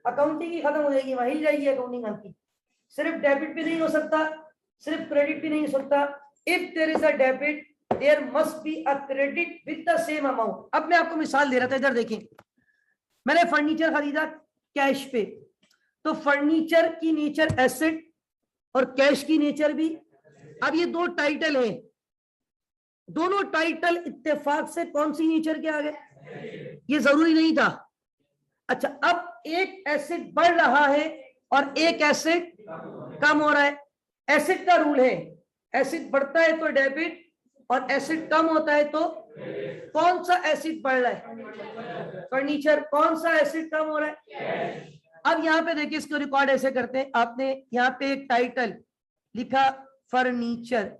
A: अकाउंटिंग ही खत्म हो जाएगी, वहीं जाएगी अकाउंटिंग आपकी। सिर्फ डेबिट भी नहीं हो सकता, सिर्फ क्रेडिट भी नहीं हो सकता। If there is a debit there must be a credit with the same amount. अब मैं आपको मिसाल दे रहा था, इधर देखें, मैंने फर्नीचर खरीदा कैश पे, तो फर्नीचर की नेचर एसेट और कैश की नेचर भी। अब ये दो टाइटल है, दोनों टाइटल इत्तेफाक से कौन सी नेचर के आ गए, ये जरूरी नहीं था। अच्छा, अब एक एसेट बढ़ रहा है और एक एसेट कम हो रहा है। एसेट का रूल है, एसेट बढ़ता है तो डेबिट और एसेट कम होता है तो कौन सा एसेट बढ़ रहा है, फर्नीचर। कौन सा एसेट कम हो रहा है। अब यहाँ पे देखिए, इसको रिकॉर्ड ऐसे करते हैं, आपने यहाँ पे एक टाइटल लिखा फर्नीचर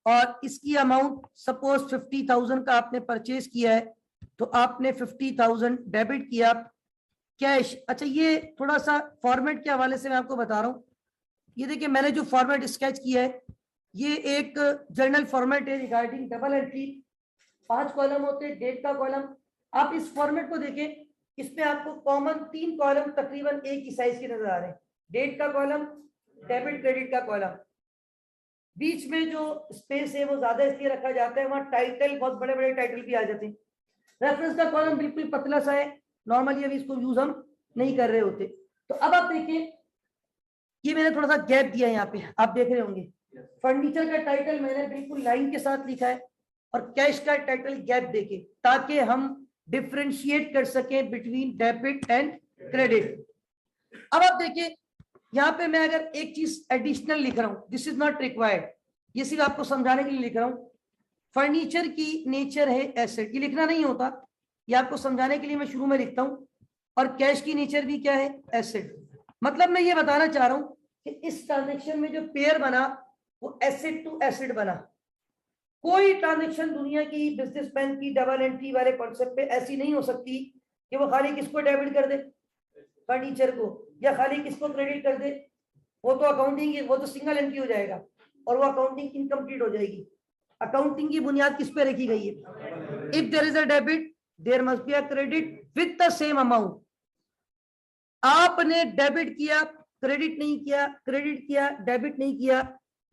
A: और इसकी अमाउंट सपोज 50,000 का आपने परचेज किया है, तो आपने 50,000 डेबिट किया कैश। अच्छा, ये थोड़ा सा फॉर्मेट के हवाले से मैं आपको बता रहा हूँ। ये देखिए, मैंने जो फॉर्मेट स्केच किया है ये एक जर्नल फॉर्मेट है रिगार्डिंग डबल एंट्री। 5 कॉलम होते हैं, डेट का कॉलम। आप इस फॉर्मेट को देखें, इसमें आपको कॉमन 3 कॉलम तकरीबन एक ही साइज के नजर आ रहे हैं। डेट का कॉलम, डेबिट क्रेडिट का कॉलम। बीच में जो स्पेस है वो ज्यादा इसलिए रखा जाता है, वहां टाइटल, बहुत बड़े बड़े टाइटल भी आ जाते हैं। रेफरेंस का कॉलम बिल्कुल पतला सा है, नॉर्मली अभी इसको यूज हम नहीं कर रहे होते। तो अब आप देखिए, ये मैंने थोड़ा सा गैप दिया है, यहाँ पे आप देख रहे होंगे फर्नीचर का टाइटल मैंने बिल्कुल लाइन के साथ लिखा है और कैश का टाइटल गैप देके, ताकि हम डिफरेंशिएट कर सकें बिटवीन डेबिट एंड क्रेडिट। अब आप देखिए, यहाँ पे मैं अगर एक चीज एडिशनल लिख रहा हूं, दिस इज नॉट रिक्वायर्ड, ये सिर्फ आपको समझाने के लिए लिख रहा हूं। फर्नीचर की नेचर है एसेट, ये लिखना नहीं होता, ये आपको समझाने के लिए मैं शुरू में लिखता हूं। और कैश की नेचर भी क्या है, एसेट। मतलब मैं ये बताना चाह रहा हूं कि इस ट्रांजेक्शन में जो पेयर बना वो एसेट टू एसेट बना। कोई ट्रांजेक्शन दुनिया की बिजनेसमैन की डबल एंट्री वाले कॉन्सेप्ट पे ऐसी नहीं हो सकती कि वो खाली किसको डेबिट कर दे, फर्नीचर को, या खाली किसको क्रेडिट कर दे। वो तो अकाउंटिंग, वो तो सिंगल एंट्री हो जाएगा और वो अकाउंटिंग इनकम्प्लीट हो जाएगी। अकाउंटिंग की बुनियाद किस पे रखी गई है, if there is a debit there must be a credit with the same amount. आपने डेबिट किया, क्रेडिट नहीं किया, क्रेडिट किया, डेबिट नहीं किया,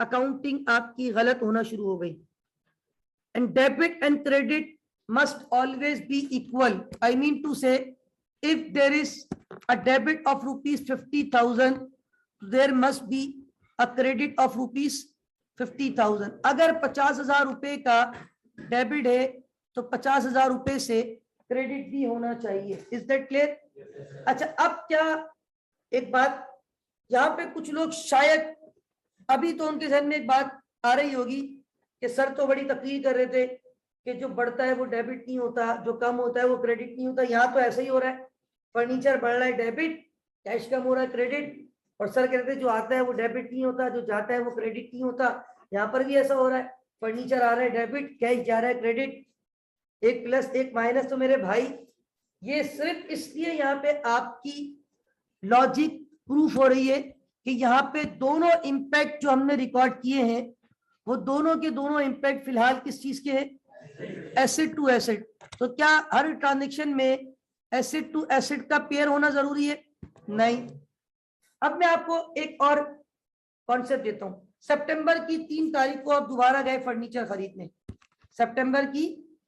A: अकाउंटिंग आपकी गलत होना शुरू हो गई। And debit and credit must always be equal. I mean to say, if there is a debit of rupees 50,000 there must be a credit of rupees 50,000। अगर 50,000 रुपए का डेबिट है तो 50,000 रुपए से क्रेडिट भी होना चाहिए। Is that clear? अच्छा, अब क्या एक बात, यहाँ पे कुछ लोग शायद अभी तो उनके जहन में एक बात आ रही होगी कि सर तो बड़ी तकरीर कर रहे थे कि जो बढ़ता है वो डेबिट नहीं होता, जो कम होता है वो क्रेडिट नहीं होता। यहाँ तो ऐसा ही हो रहा है, फर्नीचर बढ़ रहा है डेबिट, कैश कम हो रहा है क्रेडिट। और सर कहते हैं जो आता है वो डेबिट नहीं होता, जो जाता है वो क्रेडिट नहीं होता। यहाँ पर भी ऐसा हो रहा है, फर्नीचर आ रहा है डेबिट, कैश जा रहा है क्रेडिट। एक प्लस एक माइनस। तो मेरे भाई, ये सिर्फ इसलिए यहाँ पे आपकी लॉजिक प्रूफ हो रही है कि यहाँ पे दोनों इंपैक्ट जो हमने रिकॉर्ड किए हैं वो दोनों के दोनों इंपैक्ट फिलहाल किस चीज के हैं, एसेट टू एसेट। तो क्या हर ट्रांजेक्शन में एसेट टू एसेट का पेयर होना जरूरी है? नहीं। अब मैं आपको एक और कॉन्सेप्ट देता हूं। सितंबर की 3 तारीख को आप दोबारा गए फर्नीचर खरीदने, सितंबर की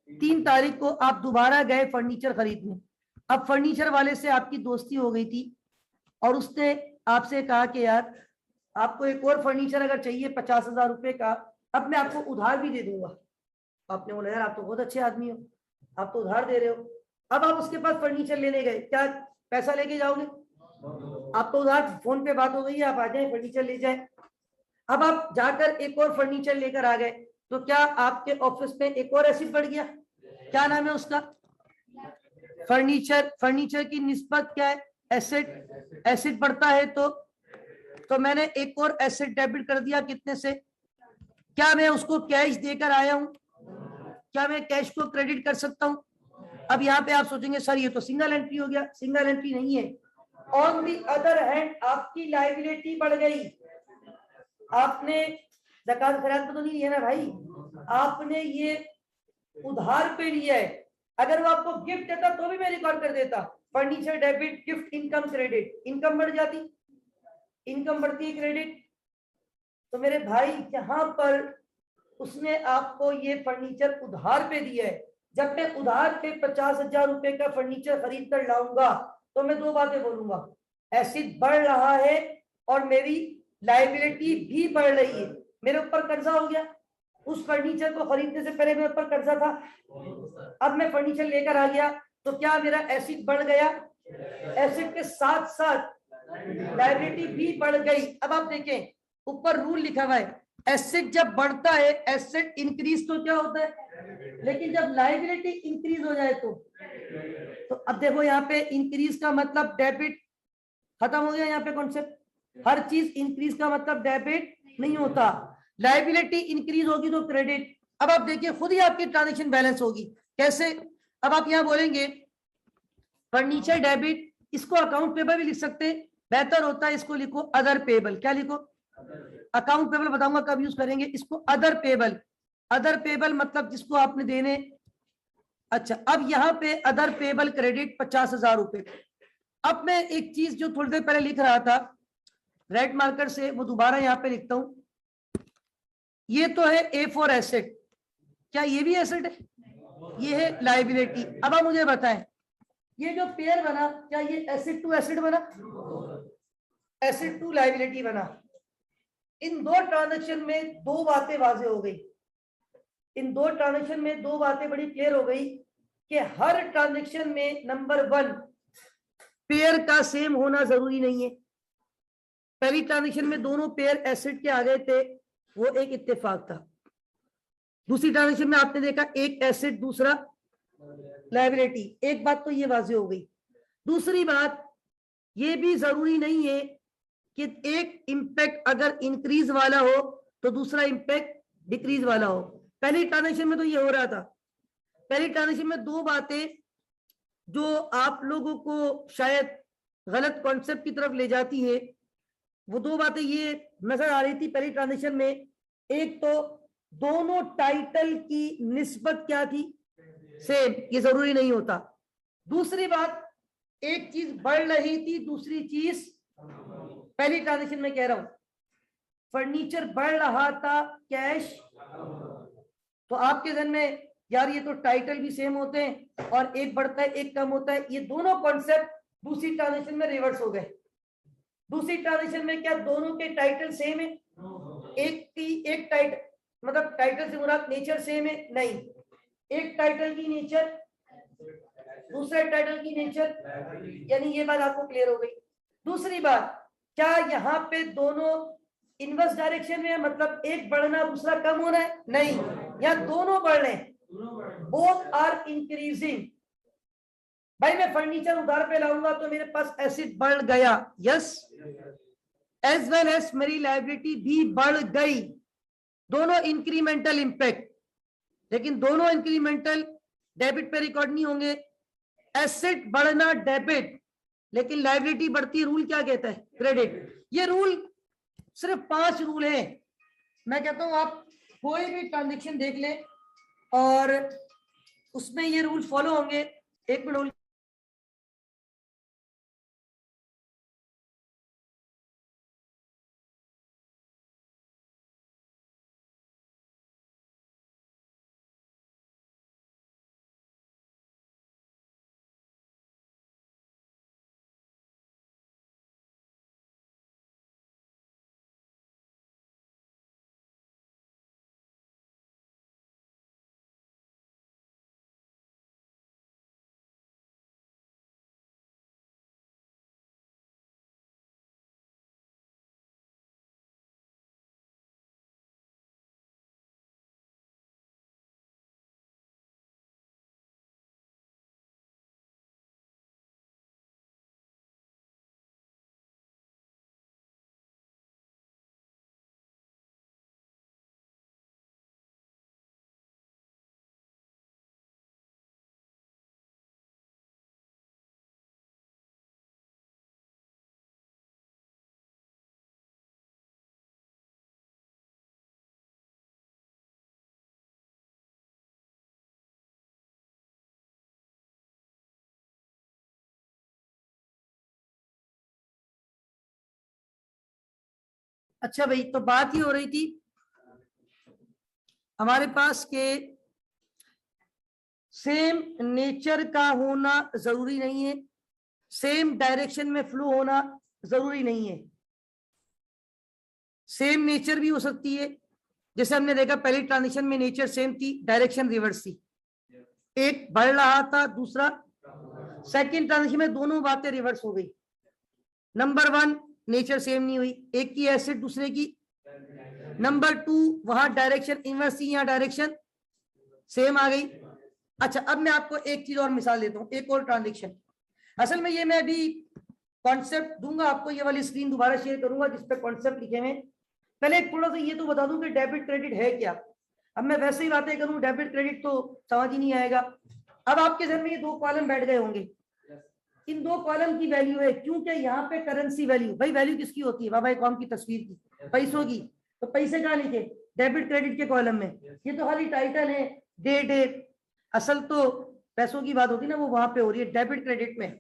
A: 3 तारीख को आप दोबारा गए फर्नीचर खरीदने। अब फर्नीचर वाले से आपकी दोस्ती हो गई थी और उसने आपसे कहा कि यार आपको एक और फर्नीचर अगर चाहिए 50,000 रुपए का, अब मैं आपको उधार भी दे दूंगा। आपने बोला यार आप तो बहुत अच्छे आदमी हो, आप तो उधार दे रहे हो। अब आप उसके पास फर्नीचर लेने गए, क्या पैसा लेके जाओगे? आप तो उधार, फोन पे बात हो गई है, आप आ जाए फर्नीचर ले जाए। अब आप जाकर एक और फर्नीचर लेकर आ गए, तो क्या आपके ऑफिस में एक और एसिड बढ़ गया? क्या नाम है उसका? फर्नीचर। फर्नीचर की निस्बत क्या है? एसेट एसेट बढ़ता है तो मैंने एक और एसेट डेबिट कर दिया कितने से? क्या मैं उसको कैश देकर आया हूं? क्या मैं कैश को क्रेडिट कर सकता हूं? अब यहाँ पे आप सोचेंगे सर ये तो सिंगल एंट्री हो गया। सिंगल एंट्री नहीं है। ऑन दी अदर हैंड आपकी लायबिलिटी बढ़ गई। आपने ज़कात खैरात पे तो नहीं लिया ना भाई, आपने ये उधार पे लिया है। अगर वो आपको गिफ्ट देता तो भी मैं रिकॉर्ड कर देता, furniture debit, gift income credit. Income बढ़ जाती, इनकम बढ़ती है क्रेडिट। तो मेरे भाई यहाँ पर उसने आपको ये फर्नीचर उधार पे दिया है। जब मैं उधार पे 50,000 रुपए का फर्नीचर खरीद कर लाऊंगा तो मैं दो बातें बोलूंगा, एसिड बढ़ रहा है और मेरी लायबिलिटी भी बढ़ रही है। मेरे ऊपर कर्जा हो गया, उस फर्नीचर को खरीदने से पहले मेरे ऊपर कर्जा था, अब मैं फर्नीचर लेकर आ गया तो क्या मेरा एसिड बढ़ गया? एसिड के साथ साथ लायबिलिटी भी बढ़ गई। अब आप देखें ऊपर रूल लिखा हुआ है, एसेट जब बढ़ता है, एसेट इंक्रीज तो क्या होता है, लेकिन जब लायबिलिटी इंक्रीज हो जाए तो अब देखो यहाँ पे इंक्रीज का मतलब डेबिट खत्म हो गया। यहाँ पे कॉन्सेप्ट, हर चीज इंक्रीज का मतलब डेबिट नहीं होता। लायबिलिटी इंक्रीज होगी तो क्रेडिट। अब आप देखिए खुद ही आपकी ट्रांजेक्शन बैलेंस होगी। कैसे? अब आप यहाँ बोलेंगे फर्नीचर डेबिट, इसको अकाउंट पेबल भी लिख सकते हैं, बेहतर होता है इसको लिखो अदर पेबल। क्या लिखो? अकाउंट पेबल बताऊंगा कब यूज करेंगे इसको, अदर पेबल। अदर पेबल मतलब जिसको आपने देने। अच्छा, अब यहाँ पे अदर पेबल क्रेडिट 50,000 रुपए। अब मैं एक चीज जो थोड़ी देर पहले लिख रहा था रेड मार्कर से, वो दोबारा यहाँ पे लिखता हूं। ये तो है ए फॉर एसेट, क्या ये भी एसेट है? ये है लायबिलिटी। अब आप मुझे बताएं ये जो पेयर बना, क्या ये एसेट टू एसेट बना? एसेट टू लायबिलिटी बना। इन दो ट्रांजेक्शन में दो बातें वाजे हो गई। इन दो ट्रांजेक्शन में दो बातें बड़ी क्लियर हो गई कि हर ट्रांजेक्शन में नंबर वन, पेयर का सेम होना जरूरी नहीं है। पहली ट्रांजेक्शन में दोनों पेयर एसेट के आ गए थे, वो एक इत्तेफाक था। दूसरी ट्रांजेक्शन में आपने देखा एक एसेट दूसरा लायबिलिटी। एक बात तो ये वाजे हो गई। दूसरी बात, ये भी जरूरी नहीं है कि एक इंपैक्ट अगर इंक्रीज वाला हो तो दूसरा इंपैक्ट डिक्रीज वाला हो। पहली ट्रांजेक्शन में तो ये हो रहा था। पहली ट्रांजेक्शन में दो बातें जो आप लोगों को शायद गलत कॉन्सेप्ट की तरफ ले जाती है, वो दो बातें ये नजर आ रही थी पहली ट्रांजेक्शन में। एक तो दोनों टाइटल की निस्बत क्या थी, सेम, ये जरूरी नहीं होता। दूसरी बात, एक चीज बढ़ रही थी, दूसरी चीज, पहली ट्रांजेक्शन में कह रहा हूं फर्नीचर बढ़ रहा था, कैश। तो आपके जहन में यार ये तो टाइटल भी सेम होते हैं और एक बढ़ता है एक कम होता है, ये दोनों कॉन्सेप्ट दूसरी ट्रांजेक्शन में रिवर्स हो गए। दूसरी ट्रांजेक्शन में क्या दोनों के टाइटल सेम है? एक की एक टाइटल, मतलब टाइटल से मुराद नेचर सेम है? नहीं, एक टाइटल की नेचर, दूसरे टाइटल की नेचर, यानी ये बात आपको क्लियर हो गई। दूसरी बात, क्या यहाँ पे दोनों इनवर्स डायरेक्शन में है, मतलब एक बढ़ना दूसरा कम होना है? नहीं, यहाँ दोनों बढ़ रहे हैं, बोथ आर इंक्रीजिंग। भाई मैं फर्नीचर उधार पे लाऊंगा तो मेरे पास एसिड बढ़ गया, यस, एज वेल एज मेरी लायबिलिटी भी बढ़ गई। दोनों इंक्रीमेंटल इंपैक्ट, लेकिन दोनों इंक्रीमेंटल डेबिट पे रिकॉर्ड नहीं होंगे। एसेट बढ़ना डेबिट, लेकिन लायबिलिटी बढ़ती, रूल क्या कहता है? क्रेडिट। ये रूल सिर्फ 5 रूल हैं। मैं कहता हूं आप कोई भी ट्रांजेक्शन देख लें और उसमें ये रूल फॉलो होंगे। एक मिनट। अच्छा भाई, तो बात ही हो रही थी हमारे पास के सेम नेचर का होना जरूरी नहीं है, सेम डायरेक्शन में फ्लो होना जरूरी नहीं है। सेम नेचर भी हो सकती है, जैसे हमने देखा पहली ट्रांजिशन में नेचर सेम थी, डायरेक्शन रिवर्स थी, एक बढ़ रहा था दूसरा, सेकंड ट्रांजिशन में दोनों बातें रिवर्स हो गई। नंबर 1 नेचर सेम नहीं हुई, एक की एसिड दूसरे की। नंबर 2 वहां डायरेक्शन इनवर्स थी, यहाँ डायरेक्शन सेम आ गई। अच्छा, अब मैं आपको एक चीज और मिसाल देता हूँ, एक और ट्रांजेक्शन। असल में ये मैं अभी कॉन्सेप्ट दूंगा आपको, ये वाली स्क्रीन दोबारा शेयर करूंगा जिसपे कॉन्सेप्ट लिखे हुए। पहले थोड़ा सा ये तो बता दूं कि डेबिट क्रेडिट है क्या। अब मैं वैसे ही बातें करूं डेबिट क्रेडिट तो समझ ही नहीं आएगा। अब आपके जहन में ये दो कॉलम बैठ गए होंगे, इन दो कॉलम की वैल्यू है, क्योंकि यहाँ पे करेंसी वैल्यू, भाई वैल्यू किसकी होती है, बाबा कॉम की तस्वीर की, पैसों की। तो पैसे कहाँ लिखे, डेबिट क्रेडिट के कॉलम में। ये तो खाली टाइटल है, डेट है, असल तो पैसों की बात होती है ना, वो वहां पे हो रही है डेबिट क्रेडिट में।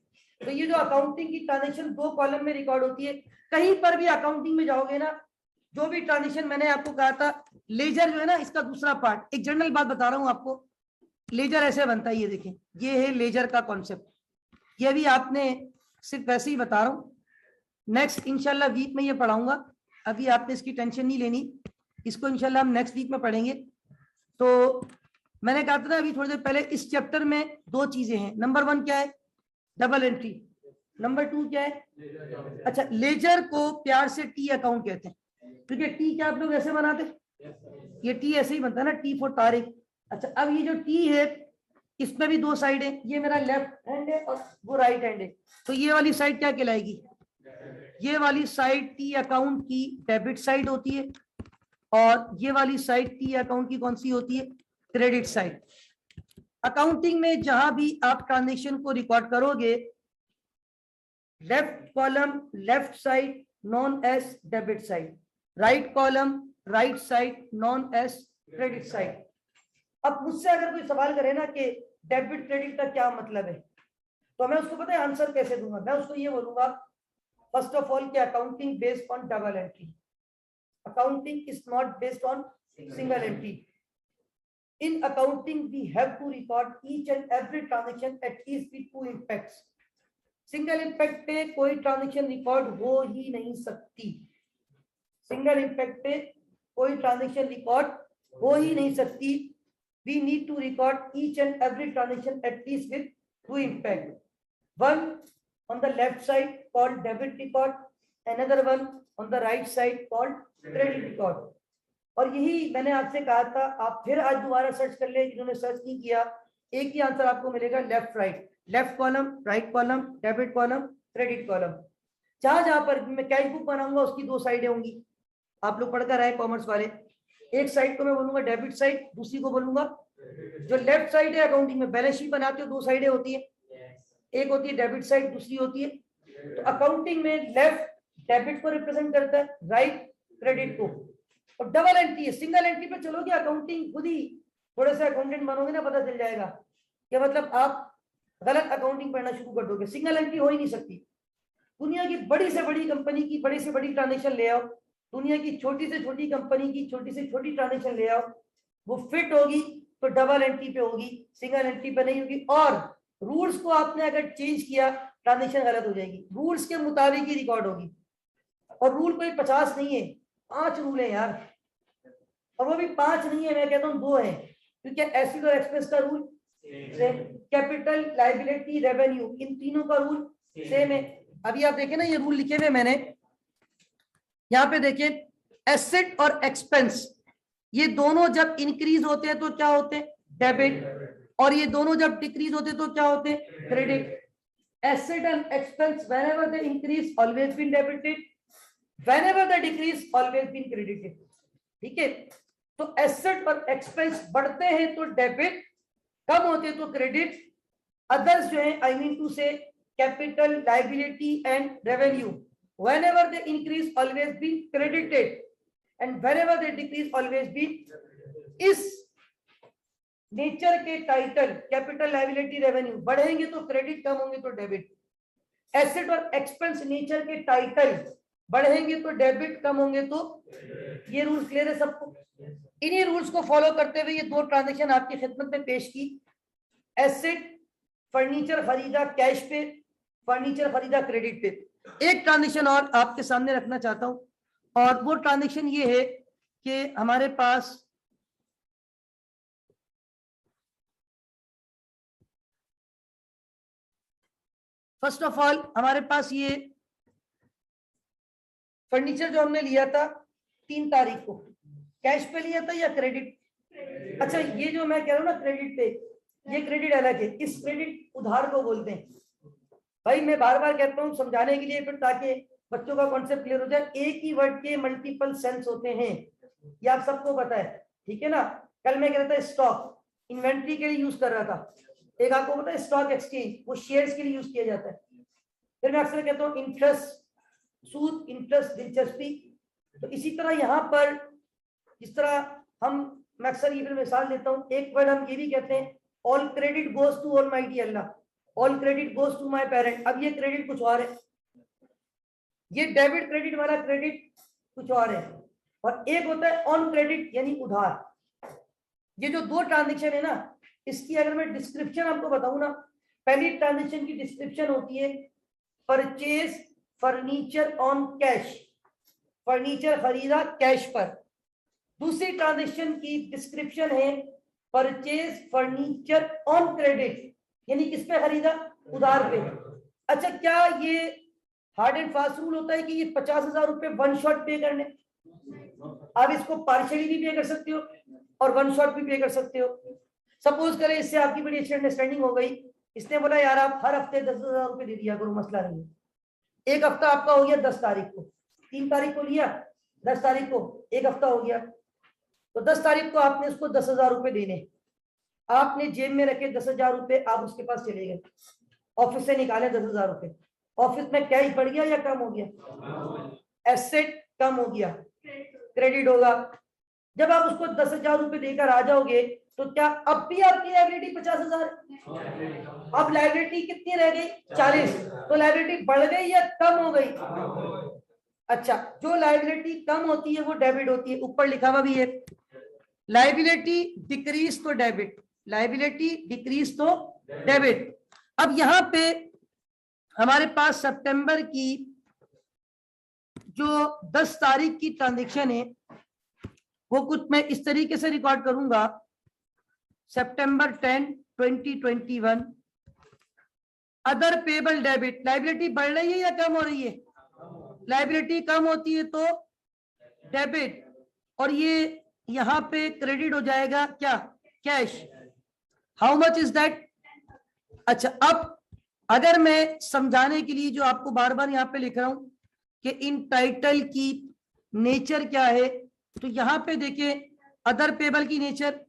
A: तो ये जो अकाउंटिंग की ट्रांजेक्शन दो कॉलम में रिकॉर्ड होती है, कहीं पर भी अकाउंटिंग में जाओगे ना, जो भी ट्रांजेक्शन मैंने आपको कहा था, लेजर जो है ना इसका दूसरा पार्ट, एक जनरल बात बता रहा हूं आपको, लेजर ऐसे बनता है, ये देखें, ये है लेजर का कॉन्सेप्ट। ये भी आपने सिर्फ वैसे ही बता रहा हूं, नेक्स्ट इंशाल्लाह वीक में ये पढ़ाऊंगा, अभी आपने इसकी टेंशन नहीं लेनी, इसको इंशाल्लाह हम नेक्स्ट वीक में पढ़ेंगे। तो मैंने कहा था ना अभी थोड़ी देर पहले, इस चैप्टर में दो चीजें हैं। नंबर 1 क्या है, डबल एंट्री। नंबर 2 क्या है, अच्छा लेजर को प्यार से टी अकाउंट कहते हैं, क्योंकि टी क्या आप लोग ऐसे बनाते, ये टी ऐसे ही बनता है ना, टी फॉर तारिक। अच्छा, अब ये जो टी है इसमें भी दो साइड है, ये मेरा लेफ्ट हैंड है और वो राइट हैंड है, तो ये वाली साइड क्या कहलाएगी, ये वाली साइड टी अकाउंट की डेबिट साइड होती है, और ये वाली साइड टी अकाउंट की कौन सी होती है, क्रेडिट साइड। अकाउंटिंग में जहां भी आप ट्रांजेक्शन को रिकॉर्ड करोगे, left column left side known as debit side, right column right side known as credit side. अब मुझसे अगर कोई सवाल करे ना कि डेबिट क्रेडिट का क्या मतलब है, तो मैं उसको पता है आंसर कैसे दूंगा, मैं उसको ये बोलूंगा फर्स्ट ऑफ ऑल कि accounting based on double entry, accounting is not based on single entry. In accounting, we have to record each and every transaction at least with 2 impacts. Single impact पे कोई transaction record हो ही नहीं सकती, single impact पे कोई transaction record हो ही नहीं सकती। We need to record each and every transaction at least with 2 impact. One on the left side called debit record, another one on the right side called credit record. और यही मैंने आपसे कहा था, आप फिर आज दोबारा सर्च कर ले, जिन्होंने सर्च नहीं किया, एक ही आंसर आपको मिलेगा, left right, left column right column debit column credit column. जहां जहां पर मैं कैश बुक बनाऊंगा उसकी दो साइडें होंगी, आप लोग पढ़कर आए कॉमर्स वाले, एक साइड को मैं बोलूंगा डेबिट साइड, दूसरी को बोलूंगा, जो लेफ्ट साइड है अकाउंटिंग में बैलेंस शीट बनाते हो दो साइडें होती है, एक होती है डेबिट साइड, दूसरी होती है, तो अकाउंटिंग में लेफ्ट डेबिट को रिप्रेजेंट करता है, राइट क्रेडिट को। और डबल एंट्री है, सिंगल एंट्री पे चलोगे अकाउंटिंग खुद ही थोड़े से अकाउंटेंट बनोगे ना, पता चल जाएगा कि मतलब आप गलत अकाउंटिंग पढ़ना शुरू कर दोगे, सिंगल एंट्री हो ही नहीं सकती। दुनिया की बड़ी से बड़ी कंपनी की बड़ी से बड़ी ट्रांजेक्शन ले आओ, दुनिया की छोटी से छोटी कंपनी की छोटी से छोटी ट्रांजेक्शन ले आओ, वो फिट होगी तो डबल एंट्री पे होगी, सिंगल एंट्री पे नहीं होगी। और रूल्स को आपने अगर चेंज किया ट्रांजेक्शन गलत हो जाएगी, रूल्स के मुताबिक ही रिकॉर्ड होगी। और रूल कोई 50 नहीं है, 5 रूल है यार, और वो भी 5 नहीं है, मैं कहता हूँ 2 है, क्योंकि एसिड और एक्सप्रेस का रूल, कैपिटल लायबिलिटी रेवेन्यू, इन तीनों का रूल सेम है। अभी आप देखें ना ये रूल लिखे हुए मैंने यहाँ पे, देखिए एसेट और एक्सपेंस, ये दोनों जब इंक्रीज होते हैं तो क्या होते हैं, डेबिट, और ये दोनों जब डिक्रीज होते हैं तो क्या होते हैं, credit. Asset and expense whenever they increase always been debited, whenever they decrease always been credited. ठीक है, तो एसेट और एक्सपेंस बढ़ते हैं तो डेबिट, कम होते हैं तो क्रेडिट। अदर्स जो है, आई मीन टू से capital liability and revenue, whenever they increase always be credited and whenever they decrease always be। इस नेचर के टाइटल कैपिटल लायबिलिटी रेवेन्यू बढ़ेंगे तो क्रेडिट, कम होंगे तो डेबिट। एसेट और एक्सपेंस नेचर के टाइटल बढ़ेंगे तो डेबिट, कम होंगे तो, ये रूल्स क्लियर है सबको? इन्हीं रूल्स को फॉलो करते हुए ये दो ट्रांजेक्शन आपकी खिदमत में पेश की। एसेट फर्नीचर खरीदा कैश पे, फर्नीचर खरीदा क्रेडिट पे। एक ट्रांजेक्शन और आपके सामने रखना चाहता हूं, और वो ट्रांजेक्शन ये है कि हमारे पास फर्स्ट ऑफ ऑल हमारे पास ये फर्नीचर जो हमने लिया था 3 तारीख को, कैश पे लिया था या क्रेडिट? अच्छा, ये जो मैं कह रहा हूँ ना क्रेडिट पे, ये क्रेडिट अलग है, इस क्रेडिट उधार को बोलते हैं। भाई मैं बार बार कहता हूँ समझाने के लिए, फिर ताकि बच्चों का कॉन्सेप्ट क्लियर हो जाए। एक ही वर्ड के मल्टीपल सेंस होते हैं, ये आप सबको पता है, ठीक है ना? कल मैं कह रहा था स्टॉक, इन्वेंट्री के लिए यूज कर रहा था। एक आपको पता है स्टॉक एक्सचेंज, वो शेयर्स के लिए यूज किया जाता है। फिर मैं अक्सर कहता हूँ इंटरेस्ट, सूद, इंटरेस्ट, दिलचस्पी। तो इसी तरह यहाँ पर जिस तरह मैं अक्सर ये मिसाल देता हूँ, एक वर्ड हम ये भी कहते हैं, all credit goes to almighty Allah, all credit goes to my parent. अब ये क्रेडिट कुछ और है, ये डेबिट क्रेडिट वाला क्रेडिट कुछ और है, और एक होता है ऑन क्रेडिट यानी उधार। ये जो दो ट्रांजेक्शन है ना, इसकी अगर मैं डिस्क्रिप्शन आपको बताऊं ना, पहली ट्रांजेक्शन की डिस्क्रिप्शन होती है purchase furniture on cash, furniture खरीदा कैश पर। दूसरी ट्रांजेक्शन की डिस्क्रिप्शन है परचेज फर्नीचर ऑन क्रेडिट, यानी किस पे खरीदा? उधार पे। अच्छा, क्या ये हार्ड एंड फास्ट रूल होता है कि ये 50,000 रुपए वन शॉट पे करने? आप इसको पार्शियली भी पे कर सकते हो और वन शॉट भी पे कर सकते हो। सपोज करें इससे आपकी बड़ी अच्छी अंडरस्टैंडिंग हो गई, इसने बोला यार आप हर हफ्ते 10,000 रुपए दे दिया करो, मसला नहीं है। एक हफ्ता आपका हो गया 10 तारीख को, 3 तारीख को लिया, 10 तारीख को एक हफ्ता हो गया, तो 10 तारीख को आपने उसको 10,000 रुपए देने, आपने जेब में रखे 10,000 रुपए, आप उसके पास चले गए, ऑफिस से निकाले 10,000 रुपए, ऑफिस में कैश बढ़ गया या कम हो गया? एसेट कम हो गया, क्रेडिट होगा। जब आप उसको 10,000 रुपए देकर आ जाओगे तो क्या अब भी आपकी लायबिलिटी 50,000? अब लायबिलिटी कितनी रह गई? 40। तो लायबिलिटी बढ़ गई या कम हो गई? अच्छा, जो लायबिलिटी कम होती है वो डेबिट होती है, ऊपर लिखा हुआ भी है लायबिलिटी डिक्रीज तो डेबिट, लायबिलिटी डिक्रीज तो डेबिट। अब यहां पे हमारे पास सितंबर की जो 10 तारीख की ट्रांजेक्शन है वो कुछ मैं इस तरीके से रिकॉर्ड करूंगा। सितंबर 10, 2021, अदर पेबल डेबिट, लायबिलिटी बढ़ रही है या कम हो रही है? लायबिलिटी कम होती है तो डेबिट, और ये यहां पे क्रेडिट हो जाएगा क्या? Cash. How much is that? अच्छा, अब अगर मैं समझाने के लिए जो आपको बार बार यहां पे लिख रहा हूं कि इन टाइटल की नेचर क्या है, तो यहां पे देखिए अदर पेबल की नेचर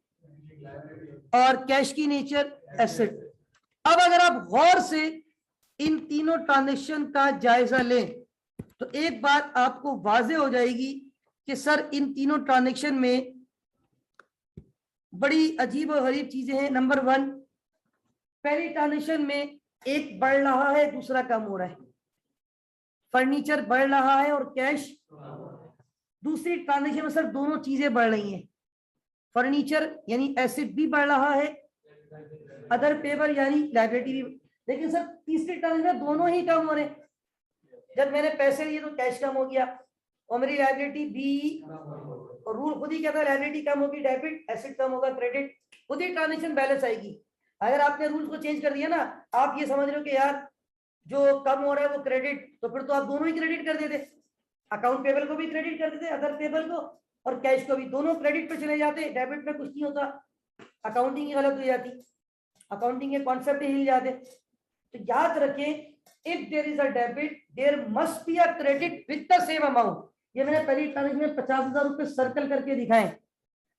A: और कैश की नेचर एसेट। अब अगर आप गौर से इन तीनों ट्रांजेक्शन का जायजा लें तो एक बात आपको वाजे हो जाएगी कि सर इन तीनों ट्रांजेक्शन में बड़ी अजीब और गरीब चीजें हैं। नंबर 1, पहली ट्रांजेक्शन में एक बढ़ रहा है, दूसरा कम हो रहा है, फर्नीचर बढ़ रहा है और कैश। दूसरी ट्रांजेक्शन में सर दोनों चीजें बढ़ रही हैं, फर्नीचर यानी एसेट भी बढ़ रहा है, अदर पेबल यानी लायबिलिटी भी। लेकिन सर तीसरी ट्रांजेक्शन में दोनों ही कम हो रहे हैं। जब मैंने पैसे लिए तो कैश कम हो गया और मेरी लायबिलिटी भी, और रूल खुद ही कहता है लायबिलिटी कम होगी डेबिट, एसेट कम होगा क्रेडिट, खुद ही ट्रांजेक्शन बैलेंस आएगी। अगर आपने रूल को चेंज कर दिया ना, आप ये समझ रहे हो कि यार जो कम हो रहा है वो क्रेडिट, तो फिर तो आप दोनों ही क्रेडिट कर देते, अकाउंट पेबल को भी क्रेडिट कर देते, अदर पेबल को और कैश को भी, दोनों क्रेडिट पे चले जाते, डेबिट में कुछ नहीं होता, अकाउंटिंग ही गलत हो जाती, अकाउंटिंग के कॉन्सेप्ट ही हिल जाते। तो याद रखें, if there is a debit there must be a credit with the same amount. ये मैंने पहली ट्रांजेक्शन में 50,000 रुपए सर्कल करके दिखाए।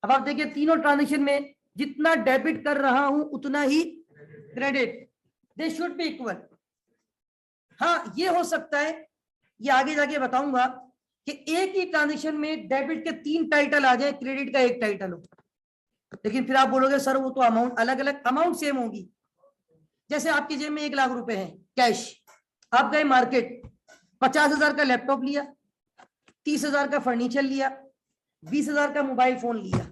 A: अब आप देखिए तीनों ट्रांजेक्शन में जितना डेबिट कर रहा हूं उतना ही credit, they should be equal. हाँ, ये हो सकता है, ये आगे जाके बताऊंगा कि एक ही ट्रांजेक्शन में डेबिट के 3 टाइटल आ जाए, क्रेडिट का 1 टाइटल हो। लेकिन फिर आप बोलोगे सर वो तो अमाउंट अलग अलग, अमाउंट सेम होगी। जैसे आपकी जेब में 1 लाख रुपए हैं कैश, आप गए मार्केट, 50,000 का लैपटॉप लिया, 30,000 का फर्नीचर लिया, 20,000 का मोबाइल फोन लिया,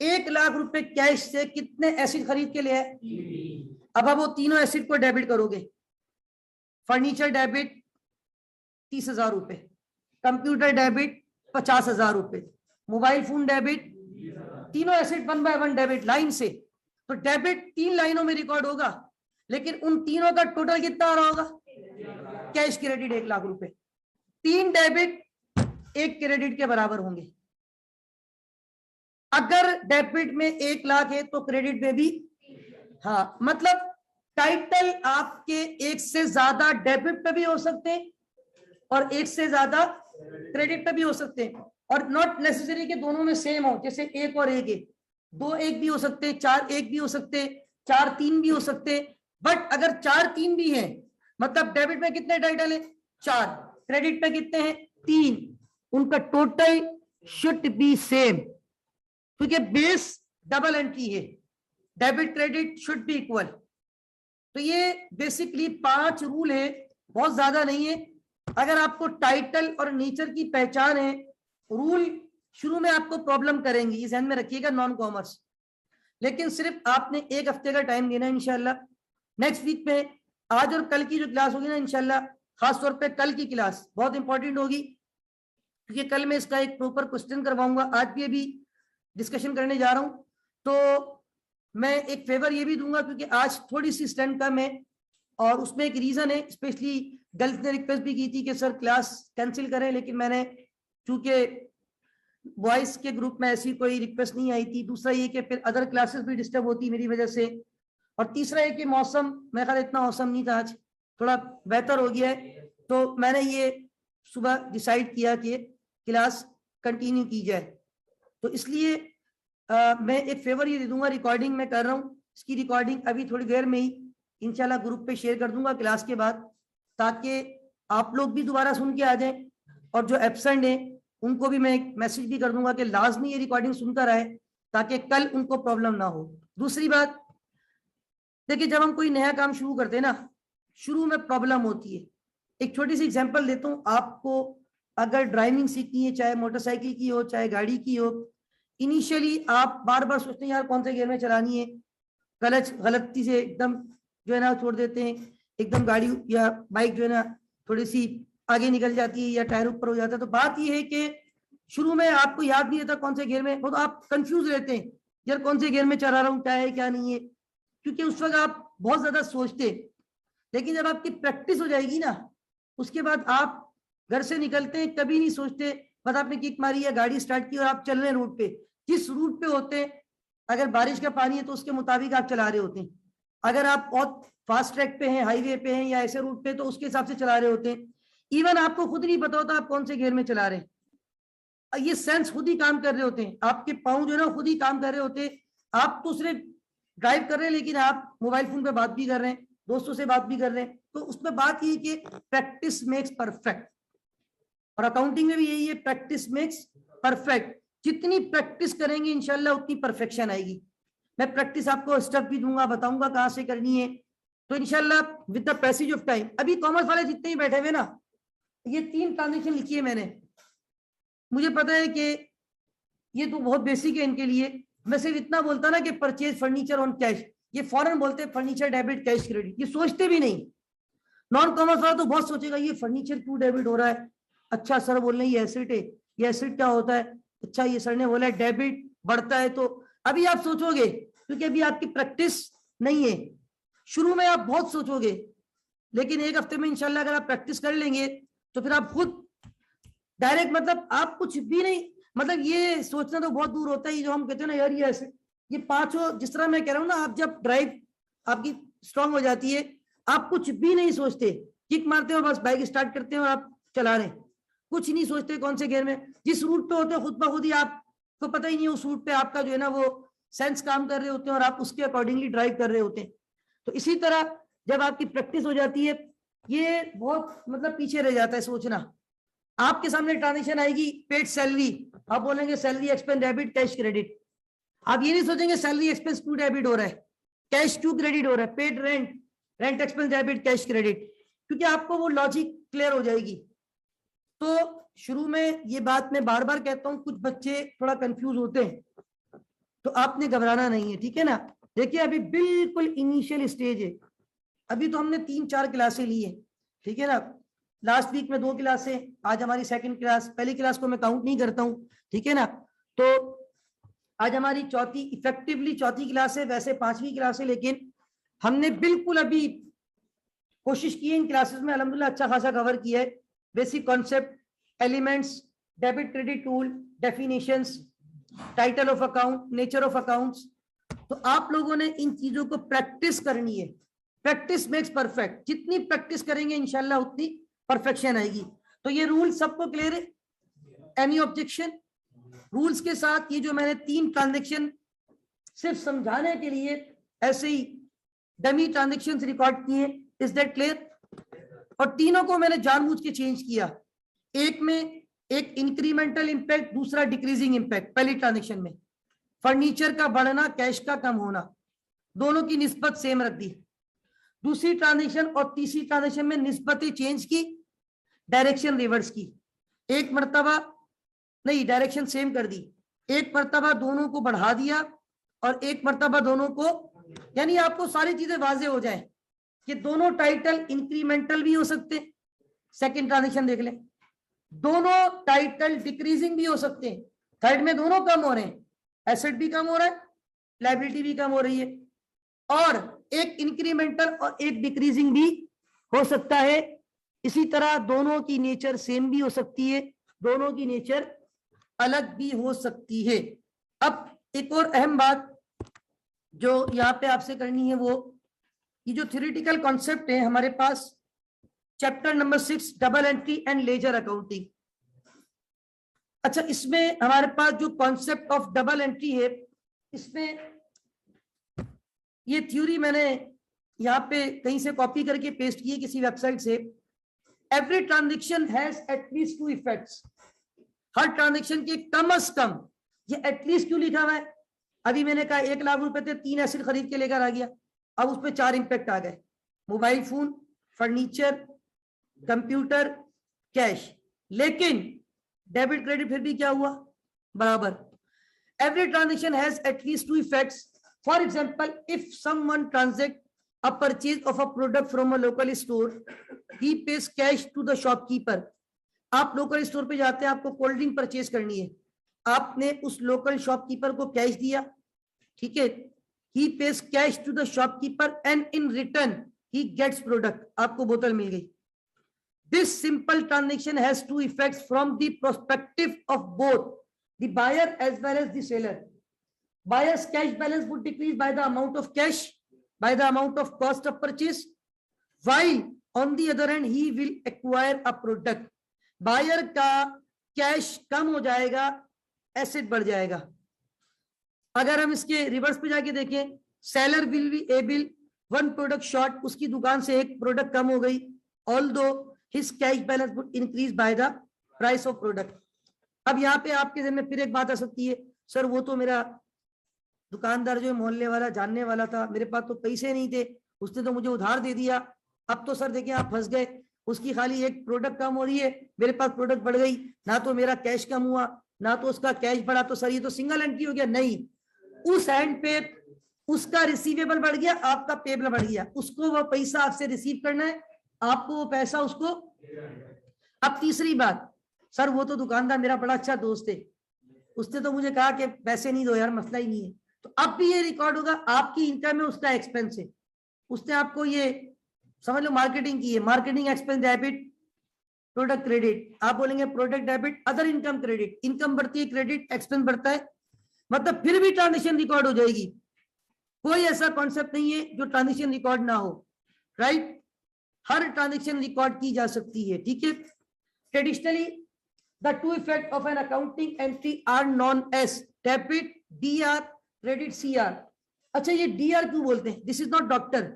A: 1 लाख रुपए कैश से कितने एसिड खरीद के लिए है? अब आप वो तीनों एसिड को डेबिट करोगे। फर्नीचर डेबिट 30,000 रुपए, कंप्यूटर डेबिट 50,000 रुपए, मोबाइल फोन डेबिट, तीनों एसिड 1 बाय 1 डेबिट लाइन से। तो डेबिट 3 लाइनों में रिकॉर्ड होगा, लेकिन उन तीनों का टोटल कितना आ रहा होगा? कैश क्रेडिट 1 लाख रुपए। 3 डेबिट 1 क्रेडिट के बराबर होंगे। अगर डेबिट में 1 लाख है तो क्रेडिट में भी, हाँ, मतलब टाइटल आपके एक से ज्यादा डेबिट पे भी हो सकते हैं और एक से ज्यादा क्रेडिट पे भी हो सकते हैं, और नॉट नेसेसरी कि दोनों में सेम हो, जैसे 1 और 1 है, 2 1 भी हो सकते हैं, 4 1 भी हो सकते हैं, 4 3 भी हो सकते हैं। बट अगर 4 3 भी है, मतलब डेबिट में कितने टाइटल है? 4, क्रेडिट पे कितने हैं? 3, उनका टोटल शुड बी सेम, क्योंकि बेस डबल एंट्री है, debit credit should be equal. तो ये बेसिकली 5 रूल है, बहुत ज्यादा नहीं है। अगर आपको टाइटल और नेचर की पहचान है, रूल शुरू में आपको प्रॉब्लम करेंगे, ये ध्यान में रखिएगा, नॉन कॉमर्स, लेकिन सिर्फ आपने 1 हफ्ते का टाइम देना है इंशाल्लाह। नेक्स्ट वीक में आज और कल की जो क्लास होगी ना इंशाल्लाह, खासतौर पे कल की क्लास बहुत इंपॉर्टेंट होगी, क्योंकि कल मैं इसका एक प्रॉपर क्वेश्चन करवाऊंगा। आज भी अभी डिस्कशन करने जा रहा हूं, तो मैं एक फेवर ये भी दूंगा, क्योंकि आज थोड़ी सी स्ट्रेंथ कम है, और उसमें एक रीजन है, स्पेशली गर्ल्स ने रिक्वेस्ट भी की थी कि सर क्लास कैंसिल करें, लेकिन मैंने, चूंकि बॉयज के ग्रुप में ऐसी कोई रिक्वेस्ट नहीं आई थी, दूसरा ये कि फिर अदर क्लासेस भी डिस्टर्ब होती मेरी वजह से, और तीसरा ये कि मौसम मेरे ख्याल इतना मौसम नहीं था, आज थोड़ा बेहतर हो गया है, तो मैंने ये सुबह डिसाइड किया कि क्लास कंटिन्यू की जाए। तो इसलिए मैं एक फेवर ये दे दूंगा, रिकॉर्डिंग मैं कर रहा हूँ, इसकी रिकॉर्डिंग अभी थोड़ी देर में ही इंशाल्लाह ग्रुप पे शेयर कर दूंगा क्लास के बाद, ताकि आप लोग भी दोबारा सुन के आ जाएं, और जो एब्सेंट है उनको भी मैं एक मैसेज भी कर दूंगा कि लाजमी ये रिकॉर्डिंग सुनकर आए, ताकि कल उनको प्रॉब्लम ना हो। दूसरी बात, देखिए जब हम कोई नया काम शुरू करते हैं ना, शुरू में प्रॉब्लम होती है। एक छोटी सी एग्जांपल देता हूँ आपको, अगर ड्राइविंग सीखनी है, चाहे मोटरसाइकिल की हो चाहे गाड़ी की हो, इनिशियली आप बार बार सोचते हैं यार कौन से गियर में चलानी है, गलती से एकदम जो है ना छोड़ देते हैं, एकदम गाड़ी या बाइक जो है ना थोड़ी सी आगे निकल जाती है या टायर ऊपर हो जाता है। तो बात यह है कि शुरू में आपको याद नहीं रहता कौन से गियर में, वो तो आप कंफ्यूज रहते हैं यार कौन से गियर में चला रहा हूँ, क्या है क्या नहीं है, क्योंकि उस वक्त आप बहुत ज्यादा सोचते। लेकिन जब आपकी प्रैक्टिस हो जाएगी ना, उसके बाद आप घर से निकलते हैं कभी नहीं सोचते, बस आपने किक मारी या गाड़ी स्टार्ट की और आप चल रहे हैं रूट पे, जिस रूट पे होते हैं, अगर बारिश का पानी है तो उसके मुताबिक आप चला रहे होते हैं, अगर आप बहुत फास्ट ट्रैक पे हैं, हाईवे पे हैं या ऐसे रूट पे, तो उसके हिसाब से चला रहे होते हैं। इवन आपको खुद नहीं पता होता आप कौन से गियर में चला रहे हैं, ये सेंस खुद ही काम कर रहे होते हैं, आपके पाँव जो है ना खुद ही काम कर रहे होते हैं। आप तो सिर्फ ड्राइव कर रहे हैं, लेकिन आप मोबाइल फोन पे बात भी कर रहे हैं, दोस्तों से बात भी कर रहे हैं। तो उसमें बात ये कि प्रैक्टिस मेक्स परफेक्ट, और अकाउंटिंग में भी यही है, प्रैक्टिस मेक्स परफेक्ट। जितनी प्रैक्टिस करेंगे इंशाल्लाह उतनी परफेक्शन आएगी। मैं प्रैक्टिस आपको स्टेप भी दूंगा, बताऊंगा कहाँ से करनी है, तो इंशाल्लाह with the passage of time. अभी कॉमर्स वाले जितने ही बैठे हुए ना, ये 3 ट्रांजेक्शन लिखी है मैंने, मुझे पता है कि ये तो बहुत बेसिक है इनके लिए। मैं सिर्फ इतना बोलता ना कि परचेज फर्नीचर ऑन कैश, ये फॉरन बोलते हैं फर्नीचर डेबिट कैश क्रेडिट, ये सोचते भी नहीं। नॉन कॉमर्स वाला तो बहुत सोचेगा ये फर्नीचर क्यों डेबिट हो रहा है, अच्छा सर बोल रहे हैं ये एसेट है, ये एसेट क्या होता है, अच्छा ये सर ने बोला डेबिट बढ़ता है। तो अभी आप सोचोगे, क्योंकि अभी आपकी प्रैक्टिस नहीं है, शुरू में आप बहुत सोचोगे, लेकिन 1 हफ्ते में इंशाल्लाह अगर आप प्रैक्टिस कर लेंगे तो फिर आप खुद डायरेक्ट, मतलब आप कुछ भी नहीं, मतलब ये सोचना तो बहुत दूर होता है, जो हम कहते हैं ना यार ये ऐसे, ये 5 जिस तरह मैं कह रहा हूँ ना, आप जब ड्राइव आपकी स्ट्रांग हो जाती है, आप कुछ भी नहीं सोचते, किक मारते हो बस, बाइक स्टार्ट करते हो और आप चला रहे, कुछ नहीं सोचते कौन से गियर में, जिस रूट पे होते हो खुद ब खुद ही आपको पता ही नहीं उस रूट पे आपका जो है ना वो सेंस काम कर रहे होते हैं और आप उसके अकॉर्डिंगली ड्राइव कर रहे होते हैं। तो इसी तरह जब आपकी प्रैक्टिस हो जाती है, ये बहुत मतलब पीछे रह जाता है सोचना। आपके सामने ट्रांजेक्शन आएगी, पेड सैलरी, आप बोलेंगे salary expense debit cash credit, आप ये नहीं सोचेंगे सैलरी एक्सपेंस क्यों डेबिट हो रहा है, कैश क्यों क्रेडिट हो रहा है, paid rent, rent expense debit cash credit, क्योंकि आपको वो लॉजिक क्लियर हो जाएगी। तो शुरू में ये बात मैं बार बार कहता हूँ, कुछ बच्चे थोड़ा कंफ्यूज होते हैं, तो आपने घबराना नहीं है, ठीक है ना। देखिए अभी बिल्कुल इनिशियल स्टेज है, अभी तो हमने 3-4 क्लासें ली है, ठीक है ना। लास्ट वीक में 2 क्लासें, आज हमारी सेकंड क्लास, पहली क्लास को मैं काउंट नहीं करता हूँ, ठीक है ना। तो आज हमारी इफेक्टिवली चौथी क्लास है, वैसे 5वीं क्लास है, लेकिन हमने बिल्कुल अभी कोशिश की है इन क्लासेस में अल्हम्दुलिल्लाह अच्छा खासा कवर किया है। Basic concept, elements, debit credit tool, definitions, title of account, nature of accounts. तो आप लोगों ने इन चीजों को प्रैक्टिस करनी है, प्रैक्टिस मेक्स परफेक्ट, जितनी प्रैक्टिस करेंगे इंशाल्लाह उतनी परफेक्शन आएगी। तो ये रूल सबको क्लियर है? Any objection? रूल्स के साथ ये जो मैंने 3 ट्रांजेक्शन सिर्फ समझाने के लिए ऐसे ही डमी ट्रांजेक्शन रिकॉर्ड किए, इज दैट क्लियर? और तीनों को मैंने जानबूझ के चेंज किया, एक में एक इंक्रीमेंटल इंपैक्ट, दूसरा डिक्रीजिंग इंपैक्ट। पहली ट्रांजेक्शन में फर्नीचर का बढ़ना, कैश का कम होना, दोनों की निस्बत सेम रख दी। दूसरी ट्रांजेक्शन और तीसरी ट्रांजेक्शन में निस्बतें चेंज की, डायरेक्शन रिवर्स की। एक मर्तबा नहीं, डायरेक्शन सेम कर दी, एक मर्तबा दोनों को बढ़ा दिया और एक मर्तबा दोनों को, यानी आपको सारी चीजें वाजे हो जाए कि दोनों टाइटल इंक्रीमेंटल भी हो सकते हैं। सेकंड ट्रांजेक्शन देख लें, दोनों टाइटल डिक्रीजिंग भी हो सकते हैं, थर्ड में दोनों कम हो रहे हैं, एसेट भी कम हो रहा है, लायबिलिटी भी कम हो रही है, और एक इंक्रीमेंटल और एक डिक्रीजिंग भी हो सकता है। इसी तरह दोनों की नेचर सेम भी हो सकती है, दोनों की नेचर अलग भी हो सकती है। अब एक और अहम बात जो यहाँ पे आपसे करनी है, वो ये जो थ्योरेटिकल कॉन्सेप्ट है हमारे पास, chapter number 6 double entry and ledger accounting. अच्छा, इसमें हमारे पास जो कॉन्सेप्ट ऑफ डबल एंट्री है, इसमें ये थ्योरी मैंने यहाँ पे कहीं से कॉपी करके पेस्ट की है किसी वेबसाइट से। Every transaction has at least 2 effects. Her transaction के कम से कम, ये एटलीस्ट क्यों लिखा हुआ है? अभी मैंने कहा 1 लाख रुपए थे, 3 एसेट खरीद के लेकर आ गया, अब उसमें 4 इंपैक्ट आ गए, mobile phone, furniture, computer, cash. लेकिन डेबिट क्रेडिट फिर भी क्या हुआ? बराबर। Every transaction has at least 2 effects. For example, if someone transact a purchase of a product from a local store, he pays cash to the shopkeeper. आप local store पे जाते हैं, आपको कोल्ड ड्रिंक परचेज करनी है, आपने उस लोकल शॉपकीपर को कैश दिया, ठीक है, he pays cash to the shopkeeper and in return he gets product, आपको बोतल मिल गई। This simple transaction has 2 effects from the perspective of both the buyer as well as the seller. Buyer's cash balance would decrease by the amount of cash, by the amount of cost of purchase, while on the other hand he will acquire a product. Buyer का cash कम हो जाएगा, asset बढ़ जाएगा। अगर हम इसके reverse पे जाके देखें, seller will be able 1 product short, उसकी दुकान से 1 प्रोडक्ट कम हो गई, although his cash balance would increase by the price of product. अब यहाँ पे आपके ज़हन में फिर एक बात आ सकती है, सर वो तो मेरा दुकानदार जो मोहल्ले वाला जानने वाला था, मेरे पास तो पैसे नहीं थे, उसने तो मुझे उधार दे दिया, अब तो सर देखिए आप फंस गए, उसकी खाली 1 प्रोडक्ट कम हो रही है, मेरे पास प्रोडक्ट बढ़ गई, ना तो मेरा कैश कम हुआ ना तो उसका कैश बढ़ा, तो सर ये तो सिंगल एंट्री हो गया। नहीं, उस एंड पे उसका रिसीवेबल बढ़ गया, आपका पेबल बढ़ गया, उसको वो पैसा आपसे रिसीव करना है, आपको वो पैसा उसको। अब तीसरी बात, सर वो तो दुकानदार मेरा बड़ा अच्छा दोस्त है, उसने तो मुझे कहा कि पैसे नहीं दो यार, मसला ही नहीं है, तो अब भी ये रिकॉर्ड होगा, आपकी इनकम है, उसका एक्सपेंस है, उसने आपको ये समझ लो मार्केटिंग की है, marketing expense debit, product credit, आप बोलेंगे product debit, other income credit, income बढ़ती है, क्रेडिट एक्सपेंस बढ़ता है, मतलब फिर भी ट्रांजेक्शन रिकॉर्ड हो जाएगी। कोई ऐसा कॉन्सेप्ट नहीं है जो ट्रांजेक्शन रिकॉर्ड ना हो, राइट? हर ट्रांजेक्शन रिकॉर्ड की जा सकती है, ठीक है। Traditionally the 2 effect of an accounting entry are known as debit DR, credit CR. अच्छा, ये डीआर क्यों बोलते हैं? This is not doctor,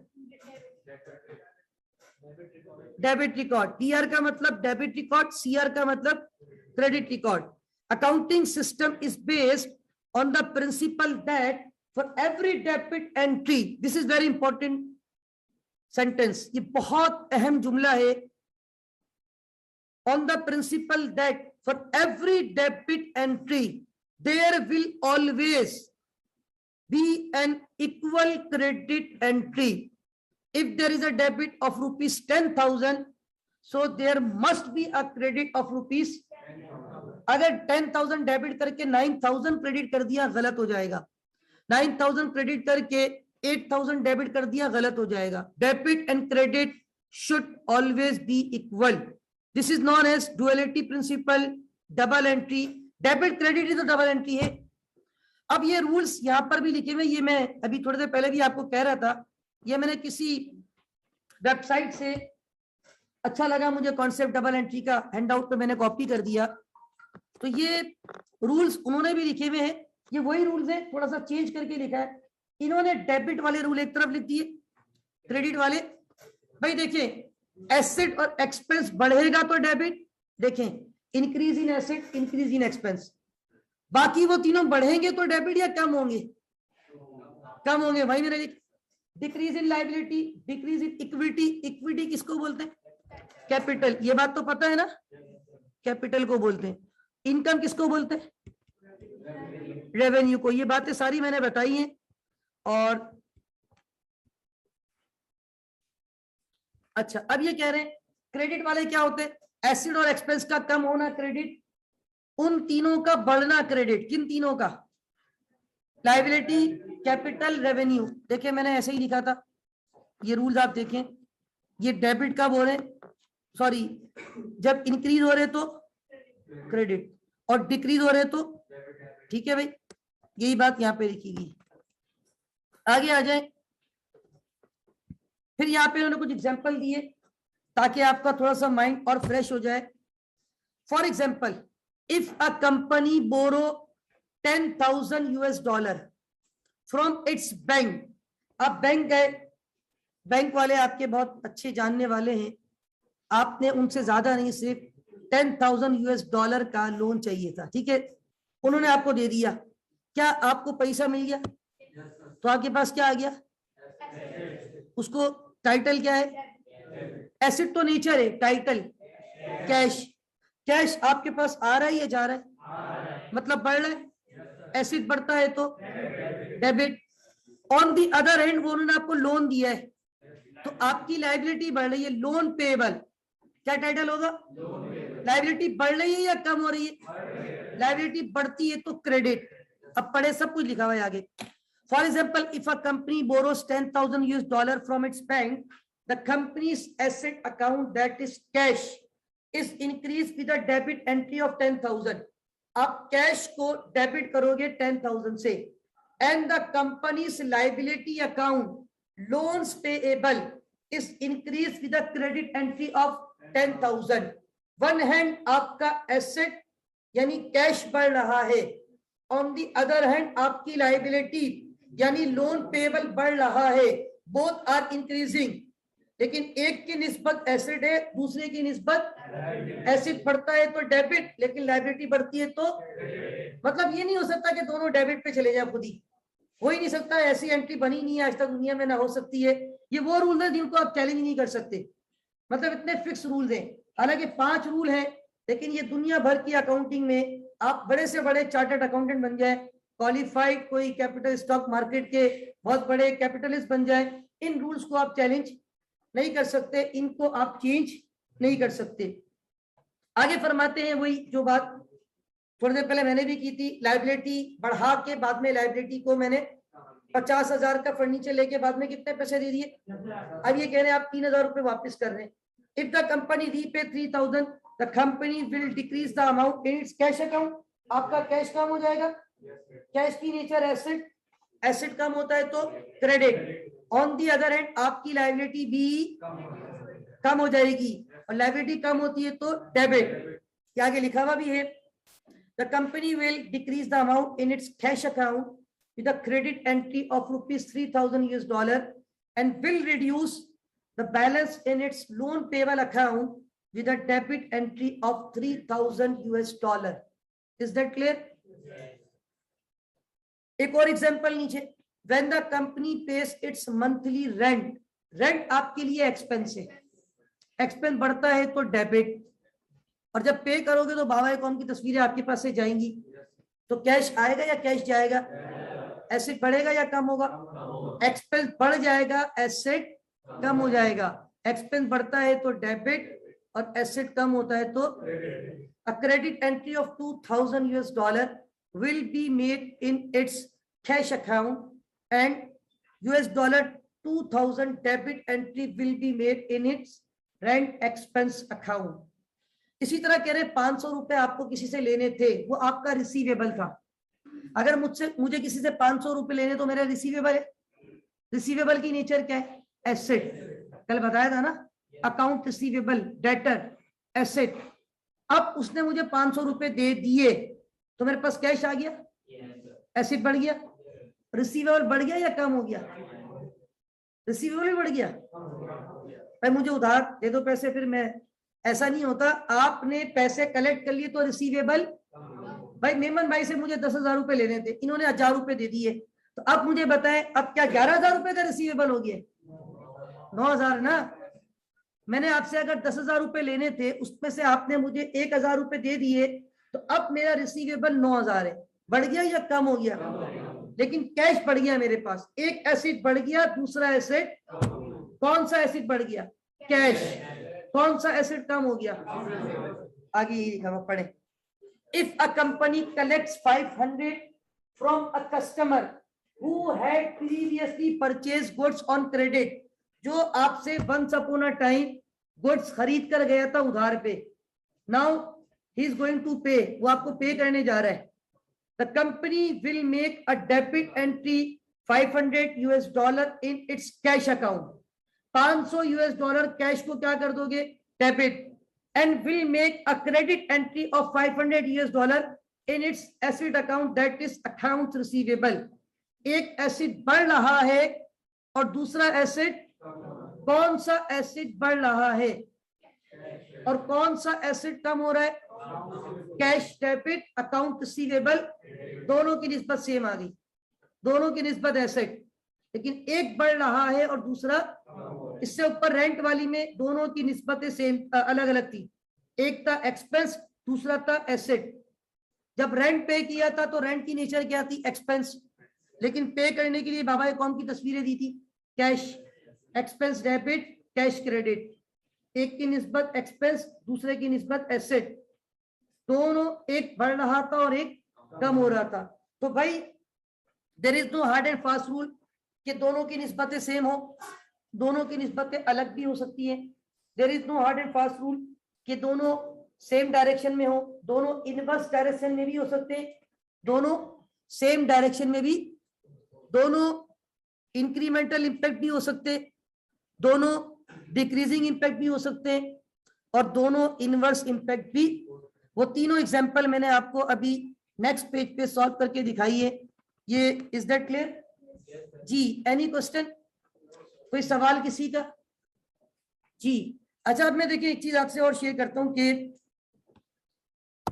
A: debit record. DR का मतलब डेबिट रिकॉर्ड, सीआर का मतलब credit record. Accounting system is based on the principle that for every debit entry, this is very important sentence, ये बहुत अहम जुमला है, on the principle that for every debit entry there will always be an equal credit entry. If there is a debit of rupees 10,000, so there must be a credit of rupees. अगर 10,000 debit करके 9,000 credit कर दिया गलत हो जाएगा, 9,000 credit करके 8,000 debit कर दिया गलत हो जाएगा. Debit and credit should always be equal. This is known as duality principle. Double entry, debit credit ही तो डबल एंट्री है. अब ये रूल्स यहां पर भी लिखे हुए, ये मैं अभी थोड़ी देर पहले भी आपको कह रहा था, ये मैंने किसी वेबसाइट से अच्छा लगा मुझे कॉन्सेप्ट डबल एंट्री का, हैंडआउट पे मैंने कॉपी कर दिया. तो ये रूल्स उन्होंने भी लिखे हुए हैं, ये वही रूल्स है, थोड़ा सा चेंज करके लिखा है. इन्होंने डेबिट वाले रूल एक तरफ लिख दिए, क्रेडिट वाले. भाई देखें, एसेट और एक्सपेंस बढ़ेगा तो डेबिट, देखें increase in asset, increase in expense. बाकी वो तीनों बढ़ेंगे तो डेबिट या कम होंगे? कम होंगे. भाई मेरे decrease in liability, decrease in equity. Equity किसको बोलते हैं? कैपिटल. ये बात तो पता है ना, कैपिटल को बोलते हैं. इनकम किसको बोलते हैं? रेवेन्यू को. ये बातें सारी मैंने बताई हैं. और अच्छा, अब ये कह रहे हैं क्रेडिट वाले क्या होते हैं? एसेट और एक्सपेंस का कम होना क्रेडिट, उन तीनों का बढ़ना क्रेडिट. किन तीनों का? Liability, capital, revenue. देखिए मैंने ऐसे ही लिखा था, ये रूल्स आप देखें. ये डेबिट का बोल रहे, सॉरी, जब इंक्रीज हो रहे तो क्रेडिट और डिक्रीज हो रहे तो, ठीक है भाई, यही बात यहां पे लिखी गई. आगे आ जाए. फिर यहाँ पे उन्होंने कुछ एग्जांपल दिए ताकि आपका थोड़ा सा माइंड और फ्रेश हो जाए. For example, if a company borrow $10,000 from its bank. आप बैंक गए, बैंक वाले आपके बहुत अच्छे जानने वाले हैं, आपने उनसे ज्यादा नहीं, सिर्फ $10,000 का लोन चाहिए था, ठीक है, उन्होंने आपको दे दिया. क्या आपको पैसा मिल गया? तो आपके पास क्या आ गया? उसको टाइटल क्या है? एसेट तो नेचर है, टाइटल कैश. कैश आपके पास आ रहा है या जा रहा है? मतलब बढ़ रहा है. एसेट बढ़ता है तो debit. On the other hand वो उन्होंने आपको लोन दिया है तो आपकी लायबिलिटी बढ़ रही है, लोन पेएबल. क्या टाइटल होगा? लायबिलिटी बढ़ रही है या कम हो रही है? लायबिलिटी बढ़ती है तो क्रेडिट. अब पढ़े, सब कुछ लिखा हुआ है आगे. For example, if a company borrows $10,000 from its bank, the companies asset account that is cash is increased with a debit entry of 10,000. आप कैश को डेबिट करोगे 10,000 से. and the company's liability account loans payable is increased with a credit entry of 10,000. One hand आपका asset यानी cash बढ़ रहा है, on the other hand आपकी लायबिलिटी यानी लोन पेएबल बढ़ रहा है. बोथ आर इंक्रीजिंग, लेकिन एक की निस्बत एसेट है, दूसरे की निस्बत एसेट. बढ़ता है तो डेबिट, लेकिन लायबिलिटी बढ़ती है तो, मतलब ये नहीं हो सकता कि दोनों डेबिट पे चले जाए खुद ही, हो ही नहीं सकता. ऐसी एंट्री बनी नहीं है आज तक दुनिया में, ना हो सकती है. ये वो रूल है जिनको आप चैलेंज नहीं कर सकते, मतलब इतने फिक्स रूल्स हैं. हालांकि 5 रूल हैं, लेकिन ये दुनिया भर की अकाउंटिंग में आप बड़े से बड़े चार्टर्ड अकाउंटेंट बन जाए, क्वालिफाइड कोई कैपिटल स्टॉक मार्केट के बहुत बड़े कैपिटलिस्ट बन जाए, इन रूल्स को आप चैलेंज नहीं कर सकते, इनको आप चेंज नहीं कर सकते. आगे फरमाते हैं वही जो बात थोड़ी देर पहले मैंने भी की थी, लायबिलिटी बढ़ा के बाद में लायबिलिटी को मैंने 50,000 का फर्नीचर लेके बाद में कितने पैसे दे दिए. अब ये कह रहे हैं आप 3,000 रुपए वापस कर रहे हैं. If the company repay 3,000, the company will decrease the amount in its cash account. आपका कैश कम हो जाएगा. कैश की नेचर एसेट, एसेट कम होता है तो credit. On the other hand आपकी लायबिलिटी भी कम हो जाएगी, और लायबिलिटी कम होती है तो डेबिट. आगे लिखा हुआ भी है, the company will decrease the amount in its cash account with a credit entry of rupees $3,000 and will reduce the balance in its loan payable account with a debit entry of $3,000. Is that clear? एक और example नीचे, when the company pays its monthly rent. Rent आपके लिए expense है, expense बढ़ता है तो debit, और जब पे करोगे तो बाबा कौम की तस्वीरें आपके पास से जाएंगी, तो कैश आएगा या कैश जाएगा, एसेट बढ़ेगा या कम होगा, एक्सपेंस बढ़ जाएगा, एसेट कम हो जाएगा। एक्सपेंस बढ़ता है तो डेबिट और एसेट कम होता है तो a credit entry of $2000 will be made in its cash account and $2000 debit entry will be made in its rent expense account। इसी तरह कह रहे 500 रुपए आपको किसी से लेने थे, वो आपका रिसीवेबल था। अगर मुझे किसी से 500 रुपए लेने तो मेरा रिसीवेबल है। रिसीवेबल की नेचर क्या है, एसेट, कल बताया था ना, अकाउंट रिसीवेबल, डेटर, एसेट। अब उसने मुझे 500 रुपए दे दिए तो मेरे पास कैश आ गया, एसेट बढ़ गया, रिसीवेबल बढ़ गया या कम हो गया, रिसीवेबल भी बढ़ गया। भाई मुझे उधार दे दो पैसे, फिर मैं, ऐसा नहीं होता। आपने पैसे कलेक्ट कर लिए तो रिसीवेबल, भाई मेमन भाई से मुझे 10,000 रुपए लेने थे, इन्होंने 1,000 रुपए दे दिए, तो अब मुझे बताएं अब क्या 11,000 रुपए का रिसीवेबल हो गया, 9,000 ना। मैंने आपसे अगर 10,000 रुपए लेने थे, उसमें से आपने मुझे 1,000 रुपए दे दिए, तो अब मेरा रिसीवेबल 9,000 है। बढ़ गया या कम हो गया, लेकिन कैश बढ़ गया मेरे पास, एक एसेट बढ़ गया, दूसरा एसेट, कौन सा एसेट बढ़ गया, कैश, कौन सा एसेट कम हो गया। आगे ये लिखा हुआ पढ़े, if a company collects 500 from a customer who had previously purchase goods on credit, जो आपसे once upon a time goods खरीद कर गया था उधार पे, now he is going to pay, वो आपको पे करने जा रहा है। The company will make a debit entry $500 in its cash account, $500 cash को क्या कर दोगे, debit, and will make a credit entry of $500 in its asset account, that is accounts receivable। एक एसेट बढ़ रहा है और दूसरा एसेट, कौन सा एसेट बढ़ रहा है और कौन सा एसेट कम हो रहा है, कैश डेबिट अकाउंट रिसीवेबल, दोनों की निस्बत सेम आ गई, दोनों की निस्बत एसेट, लेकिन एक बढ़ रहा है और दूसरा, इससे ऊपर रेंट वाली में दोनों की निस्बतें सेम अलग अलग थी, एक था एक्सपेंस, दूसरा था एसेट। जब रेंट पे किया था तो रेंट की नेचर क्या थी, एक्सपेंस, लेकिन पे करने के लिए बाबा कौन की तस्वीरें दी थी, cash, expense debit, cash credit, एक की निस्बत एक्सपेंस, दूसरे की निस्बत एसेट, दोनों एक बढ़ रहा था और एक कम हो रहा था। तो भाई there is no hard and fast rule कि दोनों की निस्बतें सेम हो, दोनों की निस्बतें अलग भी हो सकती है। There is no hard and fast rule कि दोनों सेम डायरेक्शन में हो, दोनों इनवर्स डायरेक्शन में भी हो सकते हैं, दोनों सेम डायरेक्शन में भी, दोनों इंक्रीमेंटल इंपैक्ट भी हो सकते, दोनों डिक्रीजिंग इंपैक्ट भी हो सकते हैं, और दोनों इनवर्स इंपैक्ट भी। वो तीनों एग्जांपल मैंने आपको अभी नेक्स्ट पेज पे सॉल्व करके दिखाई है। ये इज दैट क्लियर जी, एनी क्वेश्चन, कोई सवाल किसी का जी। अच्छा, अब मैं देखिए एक चीज आपसे और शेयर करता हूं कि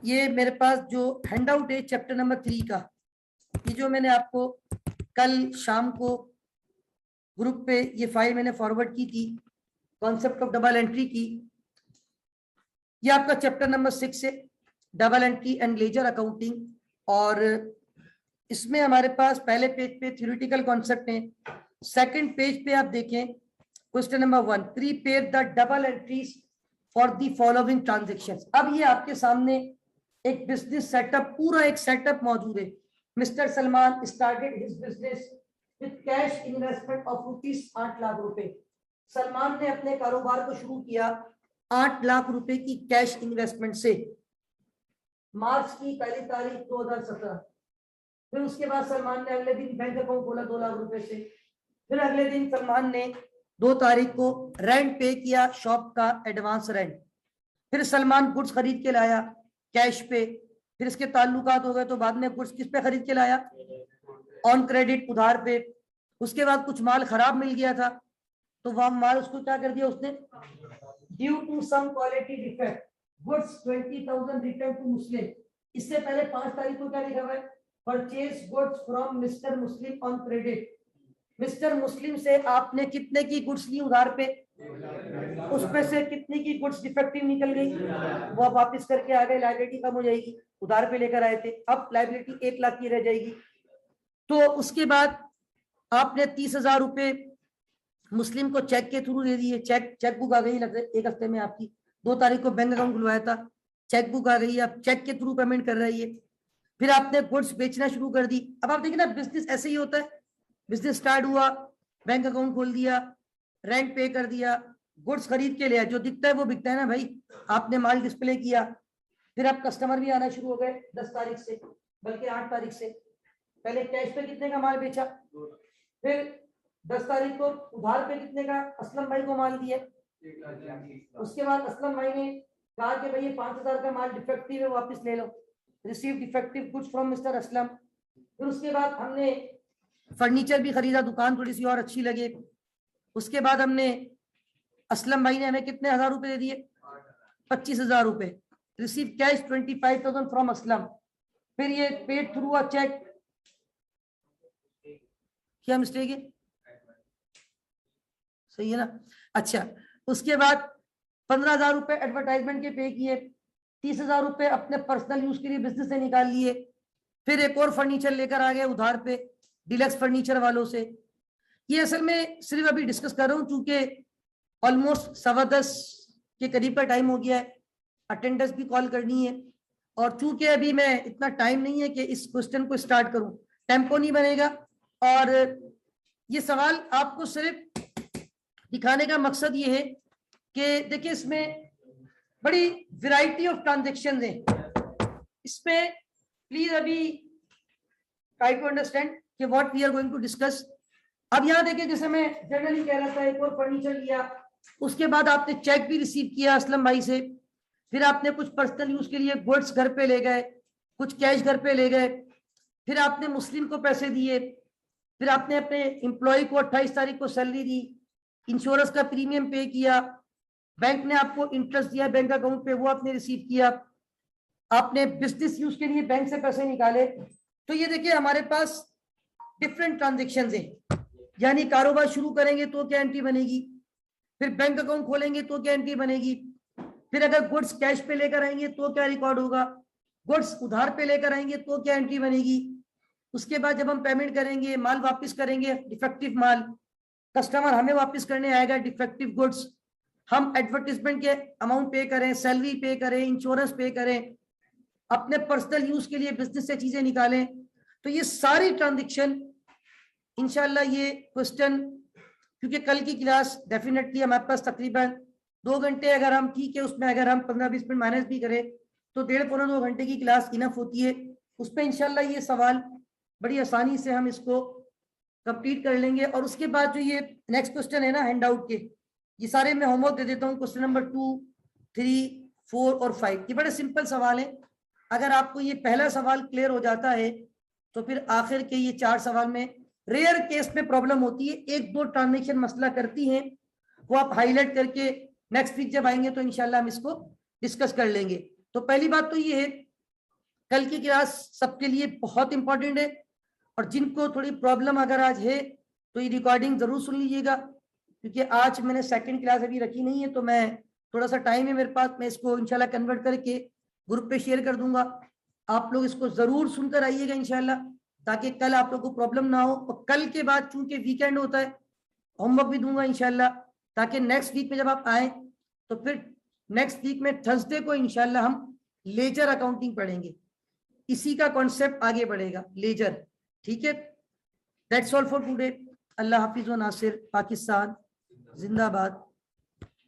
A: ये मेरे पास जो हैंडआउट है चैप्टर नंबर 3 का, ये जो मैंने आपको कल शाम को ग्रुप पे ये फाइल मैंने फॉरवर्ड की थी, कॉन्सेप्ट ऑफ डबल एंट्री की, ये आपका चैप्टर नंबर 6 है, double entry and ledger accounting. और इसमें हमारे पास पहले पेज पे थ्योरेटिकल कॉन्सेप्ट है, सेकंड पेज पे आप देखें question number 1, prepare the double entries for the following transactions. अब ये आपके सामने एक बिजनेस सेटअप, पूरा एक सेटअप मौजूद है। Mister Salman started his business with cash investment of ₹8 lakh रुपए। सलमान ने अपने कारोबार को शुरू किया 8 लाख रुपए की कैश इन्वेस्टमेंट से, मार्च की 1 तारीख 2017। फिर उसके बाद सलमान ने अगले दिन बैंक अकाउंट खोला 2 लाख रुपए से। फिर अगले दिन सलमान ने 2 तारीख को रेंट पे किया, शॉप का एडवांस रेंट। फिर सलमान गुड्स खरीद के लाया कैश पे, फिर इसके ताल्लुकात हो गए, तो बाद में गुड्स किस पे खरीद के लाया, ऑन क्रेडिट, उधार पे। उसके बाद कुछ माल खराब मिल गया था, तो वह माल उसको क्या कर दिया उसने, due to some quality defect goods 20,000 return to Muslim. इससे पहले 5 तारीख को क्या लिखा हुआ है, purchase goods from mister Muslim on credit. Mister Muslim से आपने कितने की गुड्स ली उधार पे, उसमें से कितनी की गुड्स डिफेक्टिव निकल गई, वो आप वापस करके आ गए, लायबिलिटी कम हो जाएगी, उधार पे लेकर आए थे, अब लायबिलिटी 1 लाख की रह जाएगी। तो उसके बाद आपने 30,000 रुपए मुस्लिम को चेक के थ्रू दे दिए, चेक बुक आ गई लगभग 1 हफ्ते में आपकी, 2 तारीख को बैंक अकाउंट खुलवाया था, चेक बुक आ गई, आप चेक के थ्रू पेमेंट कर रही है। फिर आपने गुड्स बेचना शुरू कर दी। अब आप देखिए ना, बिजनेस ऐसे ही होता है, बिजनेस स्टार्ट हुआ, बैंक अकाउंट खोल दिया, रेंट पे कर दिया, गुड्स खरीद के लिया, जो दिखता है वो बिकता है ना भाई, आपने माल डिस्प्ले किया, फिर आप कस्टमर भी आना शुरू हो गए 10 तारीख से, बल्कि 8 तारीख से। पहले कैश पे कितने का माल बेचा, फिर 10 तारीख को उधार पे कितने का असलम भाई को माल दिया, उसके बाद असलम भाई ने कहा कि भाई 5,000 का माल डिफेक्टिव है, वापस ले लो, receive defective goods from mister Aslam. फिर उसके बाद हमने फर्नीचर भी खरीदा, दुकान थोड़ी सी और अच्छी लगे। उसके बाद हमने असलम भाई ने हमें कितने 1,000 रुपए दे दिए, 25,000 रुपए, रिसीव कैश 25,000 फ्रॉम असलम। फिर ये पेड थ्रू अ चेक, क्या मिस्टेक है, सही है ना। अच्छा, उसके बाद 15,000 रुपए एडवर्टाइजमेंट के पे किए, 30,000 रुपए अपने पर्सनल यूज के लिए बिजनेस से निकाल लिए। फिर एक और फर्नीचर लेकर आ गए उधार पे डिलक्स फर्नीचर वालों से। ये असल में सिर्फ अभी डिस्कस कर रहा हूँ, चूंकि ऑलमोस्ट 10:15 के करीब का टाइम हो गया है, अटेंडेंस भी कॉल करनी है, और चूंकि अभी मैं इतना टाइम नहीं है कि इस क्वेश्चन को स्टार्ट करूं, टेम्पो नहीं बनेगा। और ये सवाल आपको सिर्फ दिखाने का मकसद ये है कि देखिए इसमें बड़ी वैरायटी ऑफ ट्रांजेक्शन है, इसमें प्लीज अभी ट्राई टू अंडरस्टैंड कि what we are going to discuss. अब यहाँ देखिए, जैसे मैं जनरली कह रहा था, एक और फर्नीचर लिया, उसके बाद आपने चेक भी रिसीव किया असलम भाई से, फिर आपने कुछ पर्सनल यूज के लिए गुड्स घर पे ले गए, कुछ कैश घर पे ले गए, फिर आपने मुस्लिम को पैसे दिए, फिर आपने अपने एम्प्लॉय को 28 तारीख को सैलरी दी, इंश्योरेंस का प्रीमियम पे किया, बैंक ने आपको इंटरेस्ट दिया बैंक अकाउंट पे, वो आपने रिसीव किया, आपने बिजनेस यूज के लिए बैंक से पैसे निकाले। तो ये देखिए हमारे पास डिफरेंट ट्रांजेक्शन है, यानी कारोबार शुरू करेंगे तो क्या एंट्री बनेगी, फिर बैंक अकाउंट खोलेंगे तो क्या एंट्री बनेगी, फिर अगर गुड्स कैश पे लेकर आएंगे तो क्या रिकॉर्ड होगा, गुड्स उधार पे लेकर आएंगे तो क्या एंट्री बनेगी, उसके बाद जब हम पेमेंट करेंगे, माल वापस करेंगे डिफेक्टिव माल, कस्टमर हमें वापस करने आएगा डिफेक्टिव गुड्स, हम एडवर्टीजमेंट के अमाउंट पे करें, सैलरी पे करें, इंश्योरेंस पे करें, अपने पर्सनल यूज के लिए बिजनेस से चीजें निकालें। तो ये सारी ट्रांजेक्शन इंशाल्लाह, ये क्वेश्चन, क्योंकि कल की क्लास डेफिनेटली हमारे पास तकरीबन 2 घंटे, अगर हम ठीक है उसमें अगर हम 15-20 मिनट माइनस भी करें तो 1.5-2 घंटे की क्लास इनफ होती है। उसमें इंशाल्लाह ये सवाल बड़ी आसानी से हम इसको कंप्लीट कर लेंगे। और उसके बाद जो ये नेक्स्ट क्वेश्चन है ना हैंड आउट के, ये सारे मैं होमवर्क दे देता हूँ, क्वेश्चन नंबर 2, 3, 4 और 5, ये बड़े सिंपल सवाल है। अगर आपको ये पहला सवाल क्लियर हो जाता है तो फिर आखिर के ये 4 सवाल में रेयर केस में प्रॉब्लम होती है, 1-2 ट्रांजेक्शन मसला करती हैं, वो आप हाईलाइट करके नेक्स्ट वीक जब आएंगे तो इंशाल्लाह हम इसको डिस्कस कर लेंगे। तो पहली बात तो ये है, कल की क्लास सबके लिए बहुत इंपॉर्टेंट है, और जिनको थोड़ी प्रॉब्लम अगर आज है तो ये रिकॉर्डिंग जरूर सुन लीजिएगा, क्योंकि आज मैंने सेकंड क्लास अभी रखी नहीं है, तो मैं थोड़ा सा टाइम है मेरे पास, मैं इसको इंशाल्लाह कन्वर्ट करके ग्रुप पे शेयर कर दूंगा, आप लोग इसको जरूर सुनकर आइएगा इंशाल्लाह, ताकि कल आप लोग को प्रॉब्लम ना हो। और कल के बाद चूंकि वीकेंड होता है, होमवर्क भी दूंगा इंशाल्लाह, ताकि नेक्स्ट वीक में जब आप आए तो फिर नेक्स्ट वीक में थर्सडे को इंशाल्लाह हम लेजर अकाउंटिंग पढ़ेंगे, इसी का कॉन्सेप्ट आगे बढ़ेगा, लेजर। ठीक है, दैट्स ऑल फॉर टुडे। अल्लाह हाफिज व नासिर, पाकिस्तान जिंदाबाद।